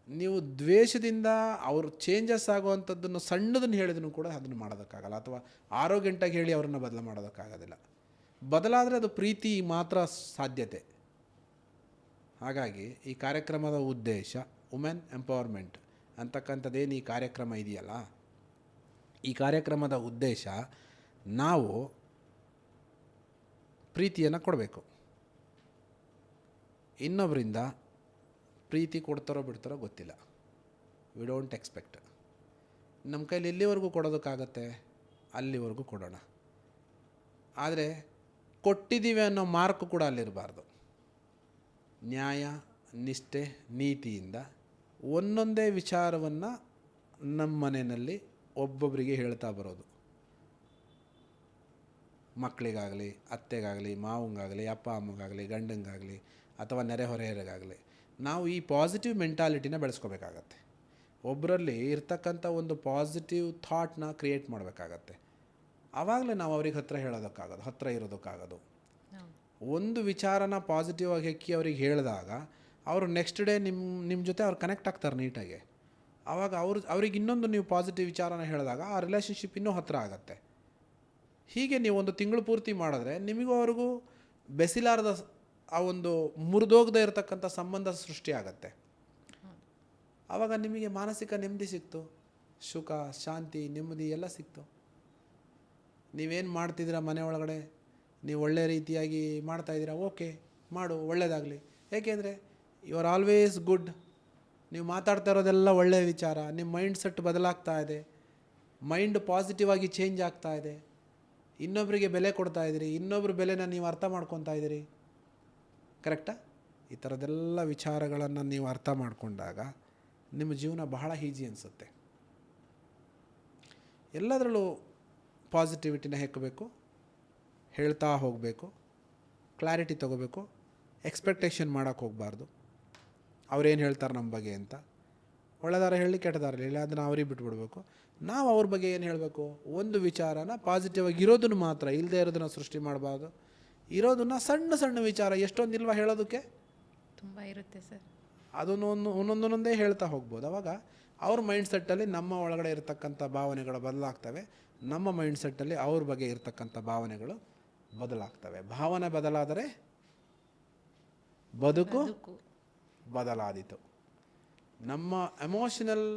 ನೀವು ದ್ವೇಷದಿಂದ ಅವರು ಚೇಂಜಸ್ ಆಗುವಂಥದ್ದನ್ನು ಸಣ್ಣದನ್ನು ಹೇಳಿದ್ರು ಕೂಡ ಅದನ್ನು ಮಾಡೋದಕ್ಕಾಗಲ್ಲ, ಅಥವಾ ಆರೋಗ್ಯಂಟಾಗಿ ಹೇಳಿ ಅವರನ್ನು ಮಾಡೋದಕ್ಕಾಗೋದಿಲ್ಲ. ಬದಲಾದರೆ ಅದು ಪ್ರೀತಿ ಮಾತ್ರ ಸಾಧ್ಯತೆ. ಹಾಗಾಗಿ ಈ ಕಾರ್ಯಕ್ರಮದ ಉದ್ದೇಶ ವುಮೆನ್ ಎಂಪವರ್ಮೆಂಟ್ ಅಂತಕ್ಕಂಥದ್ದೇನು ಈ ಕಾರ್ಯಕ್ರಮ ಇದೆಯಲ್ಲ, ಈ ಕಾರ್ಯಕ್ರಮದ ಉದ್ದೇಶ ನಾವು ಪ್ರೀತಿಯನ್ನು ಕೊಡಬೇಕು. ಇನ್ನೊಬ್ಬರಿಂದ ಪ್ರೀತಿ ಕೊಡ್ತಾರೋ ಬಿಡ್ತಾರೋ ಗೊತ್ತಿಲ್ಲ, ವಿ ಡೋಂಟ್ ಎಕ್ಸ್ಪೆಕ್ಟ್. ನಮ್ಮ ಕೈಲಿ ಎಲ್ಲಿವರೆಗೂ ಕೊಡೋದಕ್ಕಾಗತ್ತೆ ಅಲ್ಲಿವರೆಗೂ ಕೊಡೋಣ. ಆದರೆ ಕೊಟ್ಟಿದ್ದೀವಿ ಅನ್ನೋ ಮಾರ್ಕ್ ಕೂಡ ಅಲ್ಲಿರಬಾರ್ದು. ನ್ಯಾಯ, ನಿಷ್ಠೆ, ನೀತಿಯಿಂದ ಒಂದೊಂದೇ ವಿಚಾರವನ್ನು ನಮ್ಮ ಮನೆಯಲ್ಲಿ ಒಬ್ಬೊಬ್ಬರಿಗೆ ಹೇಳ್ತಾ ಬರೋದು. ಮಕ್ಕಳಿಗಾಗಲಿ, ಅತ್ತೆಗಾಗಲಿ, ಮಾವಂಗಾಗಲಿ, ಅಪ್ಪ ಅಮ್ಮಗಾಗಲಿ, ಗಂಡಂಗಾಗಲಿ ಅಥವಾ ನೆರೆಹೊರೆಯವರಿಗಾಗಲಿ ನಾವು ಈ ಪಾಸಿಟಿವ್ ಮೆಂಟಾಲಿಟಿನ ಬೆಳೆಸ್ಕೋಬೇಕಾಗತ್ತೆ. ಒಬ್ಬರಲ್ಲಿ ಇರ್ತಕ್ಕಂಥ ಒಂದು ಪಾಸಿಟಿವ್ ಥಾಟ್ನ ಕ್ರಿಯೇಟ್ ಮಾಡಬೇಕಾಗತ್ತೆ. ಆವಾಗಲೇ ನಾವು ಅವ್ರಿಗೆ ಹತ್ತಿರ ಇರೋದಕ್ಕಾಗೋದು. ಒಂದು ವಿಚಾರನ ಪಾಸಿಟಿವ್ ಆಗಿ ಹೆಕ್ಕಿ ಅವ್ರಿಗೆ ಹೇಳಿದಾಗ ಅವರು ನೆಕ್ಸ್ಟ್ ಡೇ ನಿಮ್ಮ ಜೊತೆ ಅವ್ರು ಕನೆಕ್ಟ್ ಆಗ್ತಾರೆ ನೀಟಾಗಿ. ಆವಾಗ ಅವ್ರಿಗೆ ಇನ್ನೊಂದು ನೀವು ಪಾಸಿಟಿವ್ ವಿಚಾರನ ಹೇಳಿದಾಗ ಆ ರಿಲೇಷನ್ಶಿಪ್ ಇನ್ನೂ ಹತ್ತಿರ ಆಗುತ್ತೆ. ಹೀಗೆ ನೀವು ಒಂದು ತಿಂಗಳು ಪೂರ್ತಿ ಮಾಡಿದ್ರೆ ನಿಮಗೂ ಅವ್ರಿಗೂ ಬೆಸಿಲಾರದ ಆ ಒಂದು ಮುರಿದೋಗದೆ ಇರತಕ್ಕಂಥ ಸಂಬಂಧ ಸೃಷ್ಟಿ ಆಗತ್ತೆ. ಆವಾಗ ನಿಮಗೆ ಮಾನಸಿಕ ನೆಮ್ಮದಿ ಸಿಕ್ತು, ಸುಖ, ಶಾಂತಿ, ನೆಮ್ಮದಿ ಎಲ್ಲ ಸಿಕ್ತು. ನೀವೇನು ಮಾಡ್ತಿದ್ದೀರಾ ಮನೆ ಒಳಗಡೆ, ನೀವು ಒಳ್ಳೆ ರೀತಿಯಾಗಿ ಮಾಡ್ತಾಯಿದ್ದೀರಾ, ಓಕೆ ಮಾಡು, ಒಳ್ಳೆಯದಾಗಲಿ. ಏಕೆಂದರೆ ಯು ಆರ್ ಆಲ್ವೇಸ್ ಗುಡ್. ನೀವು ಮಾತಾಡ್ತಾ ಇರೋದೆಲ್ಲ ಒಳ್ಳೆಯ ವಿಚಾರ. ನಿಮ್ಮ ಮೈಂಡ್ ಸೆಟ್ ಬದಲಾಗ್ತಾ ಇದೆ, ಮೈಂಡ್ ಪಾಸಿಟಿವ್ ಆಗಿ ಚೇಂಜ್ ಆಗ್ತಾ ಇದೆ. ಇನ್ನೊಬ್ಬರಿಗೆ ಬೆಲೆ ಕೊಡ್ತಾ ಇದ್ದೀರಿ, ಇನ್ನೊಬ್ಬರ ಬೆಲೆನ ನೀವು ಅರ್ಥ ಮಾಡ್ಕೊತಾ ಇದ್ದೀರಿ. ಕರೆಕ್ಟಾ? ಈ ಥರದ್ದೆಲ್ಲ ವಿಚಾರಗಳನ್ನು ನೀವು ಅರ್ಥ ಮಾಡಿಕೊಂಡಾಗ ನಿಮ್ಮ ಜೀವನ ಬಹಳ ಈಜಿ ಅನಿಸುತ್ತೆ. ಎಲ್ಲದರಲ್ಲೂ ಪಾಸಿಟಿವಿಟಿನ ಹೆಕ್ಕಬೇಕು, ಹೇಳ್ತಾ ಹೋಗಬೇಕು, ಕ್ಲಾರಿಟಿ ತೊಗೋಬೇಕು, ಎಕ್ಸ್ಪೆಕ್ಟೇಷನ್ ಮಾಡೋಕ್ಕೆ ಹೋಗಬಾರ್ದು. ಅವ್ರೇನು ಹೇಳ್ತಾರೆ ನಮ್ಮ ಬಗ್ಗೆ ಅಂತ. ಒಳ್ಳೆದಾರ ಹೇಳಿ, ಕೆಟ್ಟದಾರ ಹೇಳಿ, ಅದನ್ನು ಅವ್ರಿಗೆ ಬಿಟ್ಬಿಡ್ಬೇಕು. ನಾವು ಅವ್ರ ಬಗ್ಗೆ ಏನು ಹೇಳಬೇಕು, ಒಂದು ವಿಚಾರನ ಪಾಸಿಟಿವ್ ಆಗಿ ಇರೋದನ್ನು ಮಾತ್ರ, ಇಲ್ಲದೆ ಇರೋದನ್ನು ಸೃಷ್ಟಿ ಮಾಡಬಾರ್ದು. ಇರೋದನ್ನು ಸಣ್ಣ ವಿಚಾರ ಎಷ್ಟೊಂದಿಲ್ವ ಹೇಳೋದಕ್ಕೆ, ತುಂಬ ಇರುತ್ತೆ ಸರ್. ಅದನ್ನು ಒಂದೊಂದೊಂದೇ ಹೇಳ್ತಾ ಹೋಗ್ಬೋದು. ಆವಾಗ ಅವ್ರ ಮೈಂಡ್ ಸೆಟ್ಟಲ್ಲಿ ನಮ್ಮ ಒಳಗಡೆ ಇರತಕ್ಕಂಥ ಭಾವನೆಗಳು ಬದಲಾಗ್ತವೆ, ನಮ್ಮ ಮೈಂಡ್ ಸೆಟ್ಟಲ್ಲಿ ಅವ್ರ ಬಗ್ಗೆ ಇರತಕ್ಕಂಥ ಭಾವನೆಗಳು ಬದಲಾಗ್ತವೆ. ಭಾವನೆ ಬದಲಾದರೆ ಬದುಕು ಬದಲಾದೀತು. ನಮ್ಮ ಎಮೋಷನಲ್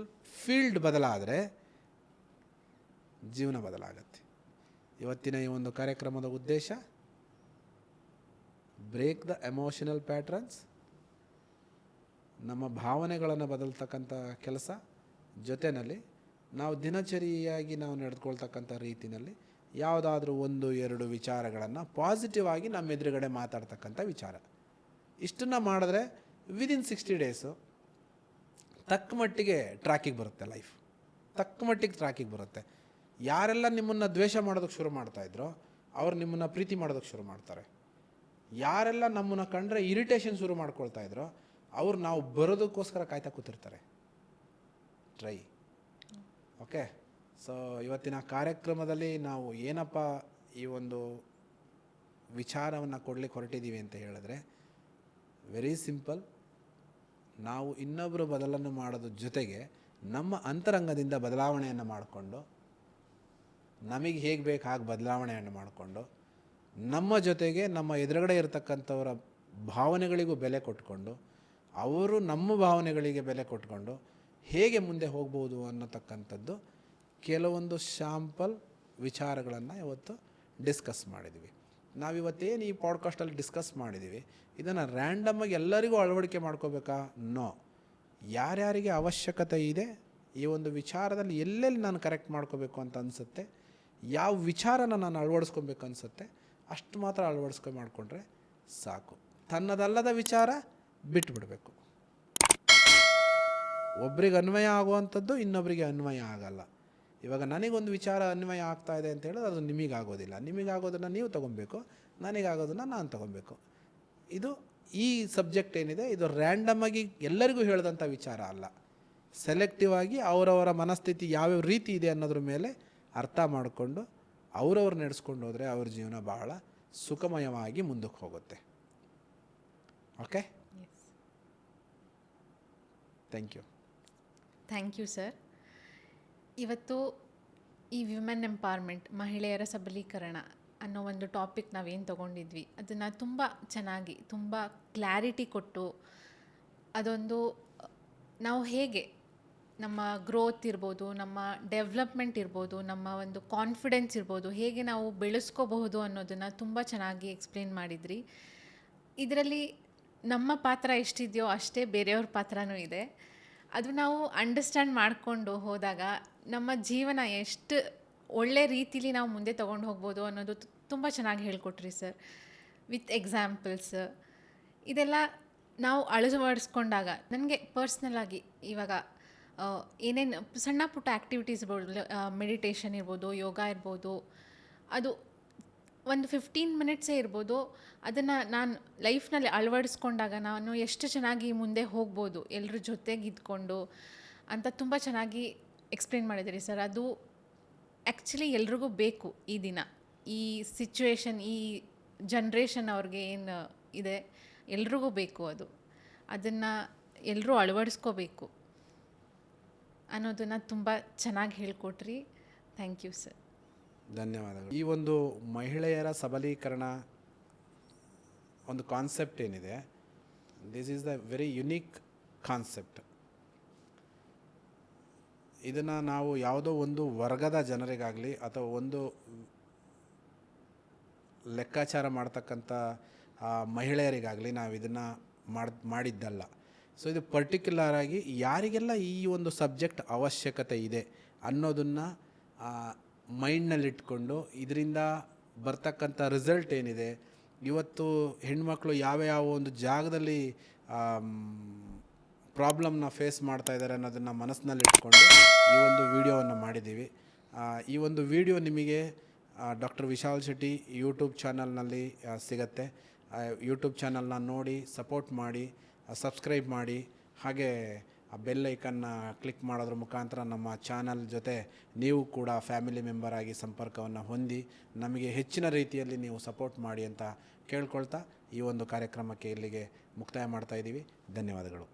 ಫೀಲ್ಡ್ ಬದಲಾದರೆ ಜೀವನ ಬದಲಾಗತ್ತೆ. ಇವತ್ತಿನ ಈ ಒಂದು ಕಾರ್ಯಕ್ರಮದ ಉದ್ದೇಶ ಬ್ರೇಕ್ ದ ಎಮೋಷನಲ್ ಪ್ಯಾಟ್ರನ್ಸ್, ನಮ್ಮ ಭಾವನೆಗಳನ್ನು ಬದಲ್ತಕ್ಕಂಥ ಕೆಲಸ, ಜೊತೆಯಲ್ಲಿ ನಾವು ದಿನಚರಿಯಾಗಿ ನಾವು ನಡೆದುಕೊಳ್ತಕ್ಕಂಥ ರೀತಿಯಲ್ಲಿ ಯಾವುದಾದ್ರೂ 1-2 ವಿಚಾರಗಳನ್ನು ಪಾಸಿಟಿವ್ ಆಗಿ ನಮ್ಮ ಎದುರುಗಡೆ ಮಾತಾಡ್ತಕ್ಕಂಥ ವಿಚಾರ. ಇಷ್ಟನ್ನು ಮಾಡಿದ್ರೆ ವಿದಿನ್ 60 ಡೇಸು ತಕ್ಕ ಮಟ್ಟಿಗೆ ಟ್ರ್ಯಾಕಿಗೆ ಬರುತ್ತೆ ಲೈಫ್, ತಕ್ಕ ಮಟ್ಟಿಗೆ ಟ್ರ್ಯಾಕಿಗೆ ಬರುತ್ತೆ. ಯಾರೆಲ್ಲ ನಿಮ್ಮನ್ನು ದ್ವೇಷ ಮಾಡೋದಕ್ಕೆ ಶುರು ಮಾಡ್ತಾಯಿದ್ರೋ ಅವ್ರು ನಿಮ್ಮನ್ನು ಪ್ರೀತಿ ಮಾಡೋದಕ್ಕೆ ಶುರು ಮಾಡ್ತಾರೆ. ಯಾರೆಲ್ಲ ನಮ್ಮನ್ನು ಕಂಡ್ರೆ ಇರಿಟೇಷನ್ ಶುರು ಮಾಡ್ಕೊಳ್ತಾ ಇದ್ರೋ ಅವ್ರು ನಾವು ಬರೋದಕ್ಕೋಸ್ಕರ ಕಾಯ್ತಾ ಕೂತಿರ್ತಾರೆ. ಟ್ರೈ. ಓಕೆ, ಸೊ ಇವತ್ತಿನ ಕಾರ್ಯಕ್ರಮದಲ್ಲಿ ನಾವು ಏನಪ್ಪ ಈ ಒಂದು ವಿಚಾರವನ್ನು ಕೊಡಲಿಕ್ಕೆ ಹೊರಟಿದ್ದೀವಿ ಅಂತ ಹೇಳಿದ್ರೆ, ವೆರಿ ಸಿಂಪಲ್. ನಾವು ಇನ್ನೊಬ್ಬರು ಬದಲನ್ನು ಮಾಡೋದ್ರ ಜೊತೆಗೆ ನಮ್ಮ ಅಂತರಂಗದಿಂದ ಬದಲಾವಣೆಯನ್ನು ಮಾಡಿಕೊಂಡು, ನಮಗೆ ಹೇಗೆ ಬೇಕು ಹಾಗೆ ಬದಲಾವಣೆಯನ್ನು ಮಾಡಿಕೊಂಡು, ನಮ್ಮ ಜೊತೆಗೆ ನಮ್ಮ ಎದುರುಗಡೆ ಇರತಕ್ಕಂಥವರ ಭಾವನೆಗಳಿಗೂ ಬೆಲೆ ಕೊಟ್ಕೊಂಡು, ಅವರು ನಮ್ಮ ಭಾವನೆಗಳಿಗೆ ಬೆಲೆ ಕೊಟ್ಕೊಂಡು ಹೇಗೆ ಮುಂದೆ ಹೋಗ್ಬೋದು ಅನ್ನತಕ್ಕಂಥದ್ದು ಕೆಲವೊಂದು ಶಾಂಪಲ್ ವಿಚಾರಗಳನ್ನು ಇವತ್ತು ಡಿಸ್ಕಸ್ ಮಾಡಿದ್ದೀವಿ. ನಾವಿವತ್ತೇನು ಈ ಪಾಡ್ಕಾಸ್ಟಲ್ಲಿ ಡಿಸ್ಕಸ್ ಮಾಡಿದ್ದೀವಿ, ಇದನ್ನು ರ್ಯಾಂಡಮ್ಮಾಗಿ ಎಲ್ಲರಿಗೂ ಅಳವಡಿಕೆ ಮಾಡ್ಕೋಬೇಕಾ? ನೋ. ಯಾರ್ಯಾರಿಗೆ ಅವಶ್ಯಕತೆ ಇದೆ ಈ ಒಂದು ವಿಚಾರದಲ್ಲಿ, ಎಲ್ಲೆಲ್ಲಿ ನಾನು ಕರೆಕ್ಟ್ ಮಾಡ್ಕೋಬೇಕು ಅಂತ ಅನಿಸುತ್ತೆ, ಯಾವ ವಿಚಾರನ ನಾನು ಅಳವಡಿಸ್ಕೊಬೇಕು ಅನಿಸುತ್ತೆ ಅಷ್ಟು ಮಾತ್ರ ಮಾಡಿಕೊಂಡ್ರೆ ಸಾಕು. ತನ್ನದಲ್ಲದ ವಿಚಾರ ಬಿಟ್ಟುಬಿಡಬೇಕು. ಒಬ್ರಿಗೆ ಅನ್ವಯ ಆಗುವಂಥದ್ದು ಇನ್ನೊಬ್ಬರಿಗೆ ಅನ್ವಯ ಆಗಲ್ಲ. ಇವಾಗ ನನಗೊಂದು ವಿಚಾರ ಅನ್ವಯ ಆಗ್ತಾ ಇದೆ ಅಂತ ಹೇಳಿದ್ರೆ ಅದು ನಿಮಗಾಗೋದಿಲ್ಲ. ನಿಮಗಾಗೋದನ್ನು ನೀವು ತೊಗೊಬೇಕು, ನನಗಾಗೋದನ್ನು ನಾನು ತೊಗೊಬೇಕು. ಇದು ಈ ಸಬ್ಜೆಕ್ಟ್ ಏನಿದೆ ಇದು ರ್ಯಾಂಡಮ್ಮಾಗಿ ಎಲ್ಲರಿಗೂ ಹೇಳಿದಂಥ ವಿಚಾರ ಅಲ್ಲ. ಸೆಲೆಕ್ಟಿವ್ ಆಗಿ ಅವರವರ ಮನಸ್ಥಿತಿ ಯಾವ್ಯಾವ ರೀತಿ ಇದೆ ಅನ್ನೋದ್ರ ಮೇಲೆ ಅರ್ಥ ಮಾಡಿಕೊಂಡು ಅವರವ್ರು ನಡೆಸ್ಕೊಂಡು ಹೋದರೆ ಅವ್ರ ಜೀವನ ಬಹಳ ಸುಖಮಯವಾಗಿ ಮುಂದಕ್ಕೆ ಹೋಗುತ್ತೆ. Okay, thank you sir. ಇವತ್ತು ಈ ವಿಮೆನ್ ಎಂಪವರ್ಮೆಂಟ್, ಮಹಿಳೆಯರ ಸಬಲೀಕರಣ ಅನ್ನೋ ಒಂದು ಟಾಪಿಕ್ ನಾವೇನು ತೊಗೊಂಡಿದ್ವಿ ಅದನ್ನು ತುಂಬ ಚೆನ್ನಾಗಿ, ತುಂಬ ಕ್ಲಾರಿಟಿ ಕೊಟ್ಟು, ಅದೊಂದು ನಾವು ಹೇಗೆ ನಮ್ಮ ಗ್ರೋತ್ ಇರ್ಬೋದು, ನಮ್ಮ ಡೆವಲಪ್ಮೆಂಟ್ ಇರ್ಬೋದು, ನಮ್ಮ ಒಂದು ಕಾನ್ಫಿಡೆನ್ಸ್ ಇರ್ಬೋದು, ಹೇಗೆ ನಾವು ಬೆಳೆಸ್ಕೋಬಹುದು ಅನ್ನೋದನ್ನು ತುಂಬ ಚೆನ್ನಾಗಿ ಎಕ್ಸ್ಪ್ಲೇನ್ ಮಾಡಿದ್ರಿ. ಇದರಲ್ಲಿ ನಮ್ಮ ಪಾತ್ರ ಎಷ್ಟಿದೆಯೋ ಅಷ್ಟೇ ಬೇರೆಯವ್ರ ಪಾತ್ರನೂ ಇದೆ. ಅದು ನಾವು ಅಂಡರ್ಸ್ಟ್ಯಾಂಡ್ ಮಾಡಿಕೊಂಡು ಹೋದಾಗ ನಮ್ಮ ಜೀವನ ಎಷ್ಟು ಒಳ್ಳೆ ರೀತಿಲಿ ನಾವು ಮುಂದೆ ತೊಗೊಂಡು ಹೋಗ್ಬೋದು ಅನ್ನೋದು ತುಂಬ ಚೆನ್ನಾಗಿ ಹೇಳ್ಕೊಟ್ರಿ ಸರ್, ವಿತ್ ಎಕ್ಸಾಂಪಲ್ಸ್. ಇದೆಲ್ಲ ನಾವು ಅಳವಡಿಸ್ಕೊಂಡಾಗ ನನಗೆ ಪರ್ಸ್ನಲಾಗಿ ಇವಾಗ ಏನೇನು ಸಣ್ಣ ಪುಟ್ಟ ಆ್ಯಕ್ಟಿವಿಟೀಸ್ ಇರ್ಬೋದು, ಮೆಡಿಟೇಷನ್ ಇರ್ಬೋದು, ಯೋಗ ಇರ್ಬೋದು, ಅದು ಒಂದು 15 ಮಿನಿಟ್ಸೇ ಇರ್ಬೋದು, ಅದನ್ನು ನಾನು ಲೈಫ್ನಲ್ಲಿ ಅಳವಡಿಸ್ಕೊಂಡಾಗ ನಾನು ಎಷ್ಟು ಚೆನ್ನಾಗಿ ಮುಂದೆ ಹೋಗ್ಬೋದು ಎಲ್ಲರ ಜೊತೆಗೆ ಇದ್ಕೊಂಡು ಅಂತ ತುಂಬ ಚೆನ್ನಾಗಿ ಎಕ್ಸ್ಪ್ಲೇನ್ ಮಾಡಿದ್ದೀರಿ ಸರ್. ಅದು ಆ್ಯಕ್ಚುಲಿ ಎಲ್ರಿಗೂ ಬೇಕು. ಈ ದಿನ, ಈ ಸಿಚುವೇಶನ್, ಈ ಜನ್ರೇಷನ್ ಅವ್ರಿಗೆ ಏನು ಇದೆ ಎಲ್ರಿಗೂ ಬೇಕು. ಅದನ್ನು ಎಲ್ಲರೂ ಅಳವಡಿಸ್ಕೋಬೇಕು ಅನ್ನೋದನ್ನು ತುಂಬ ಚೆನ್ನಾಗಿ ಹೇಳ್ಕೊಟ್ರಿ. Thank you sir. ಧನ್ಯವಾದಗಳು. ಈ ಒಂದು ಮಹಿಳೆಯರ ಸಬಲೀಕರಣ ಒಂದು ಕಾನ್ಸೆಪ್ಟ್ ಏನಿದೆ, this is the very unique concept. ಇದನ್ನು ನಾವು ಯಾವುದೋ ಒಂದು ವರ್ಗದ ಜನರಿಗಾಗಲಿ ಅಥವಾ ಒಂದು ಲೆಕ್ಕಾಚಾರ ಮಾಡ್ತಕ್ಕಂಥ ಮಹಿಳೆಯರಿಗಾಗಲಿ ನಾವು ಇದನ್ನು ಮಾಡಿದ್ದಲ್ಲ. ಸೊ ಇದು ಪರ್ಟಿಕ್ಯುಲರಾಗಿ ಯಾರಿಗೆಲ್ಲ ಈ ಒಂದು ಸಬ್ಜೆಕ್ಟ್ ಅವಶ್ಯಕತೆ ಇದೆ ಅನ್ನೋದನ್ನು ಮೈಂಡ್ನಲ್ಲಿಟ್ಕೊಂಡು ಇದರಿಂದ ಬರ್ತಕ್ಕಂಥ ರಿಸಲ್ಟ್ ಏನಿದೆ, ಇವತ್ತು ಹೆಣ್ಮಕ್ಳು ಯಾವ ಒಂದು ಜಾಗದಲ್ಲಿ ಪ್ರಾಬ್ಲಮ್ನ ಫೇಸ್ ಮಾಡ್ತಾ ಇದ್ದಾರೆ ಅನ್ನೋದನ್ನು ಮನಸ್ಸಿನಲ್ಲಿಟ್ಕೊಂಡು ಈ ಒಂದು ವಿಡಿಯೋವನ್ನು ಮಾಡಿದ್ದೀವಿ. ಈ ಒಂದು ವಿಡಿಯೋ ನಿಮಗೆ ಡಾಕ್ಟರ್ ವಿಶಾಲ್ ಶೆಟ್ಟಿ ಯೂಟ್ಯೂಬ್ ಚಾನಲ್ನಲ್ಲಿ ಸಿಗುತ್ತೆ. ಯೂಟ್ಯೂಬ್ ಚಾನಲ್ನ ನೋಡಿ ಸಪೋರ್ಟ್ ಮಾಡಿ, ಸಬ್ಸ್ಕ್ರೈಬ್ ಮಾಡಿ, ಹಾಗೆ ಆ ಬೆಲ್ ಐಕನ್ನ ಕ್ಲಿಕ್ ಮಾಡೋದ್ರ ಮುಖಾಂತರ ನಮ್ಮ ಚಾನಲ್ ಜೊತೆ ನೀವು ಕೂಡ ಫ್ಯಾಮಿಲಿ ಮೆಂಬರ್ ಆಗಿ ಸಂಪರ್ಕವನ್ನು ಹೊಂದಿ ನಮಗೆ ಹೆಚ್ಚಿನ ರೀತಿಯಲ್ಲಿ ನೀವು ಸಪೋರ್ಟ್ ಮಾಡಿ ಅಂತ ಕೇಳ್ಕೊಳ್ತಾ ಈ ಒಂದು ಕಾರ್ಯಕ್ರಮಕ್ಕೆ ಇಲ್ಲಿಗೆ ಮುಕ್ತಾಯ ಮಾಡ್ತಾಯಿದ್ದೀವಿ. ಧನ್ಯವಾದಗಳು.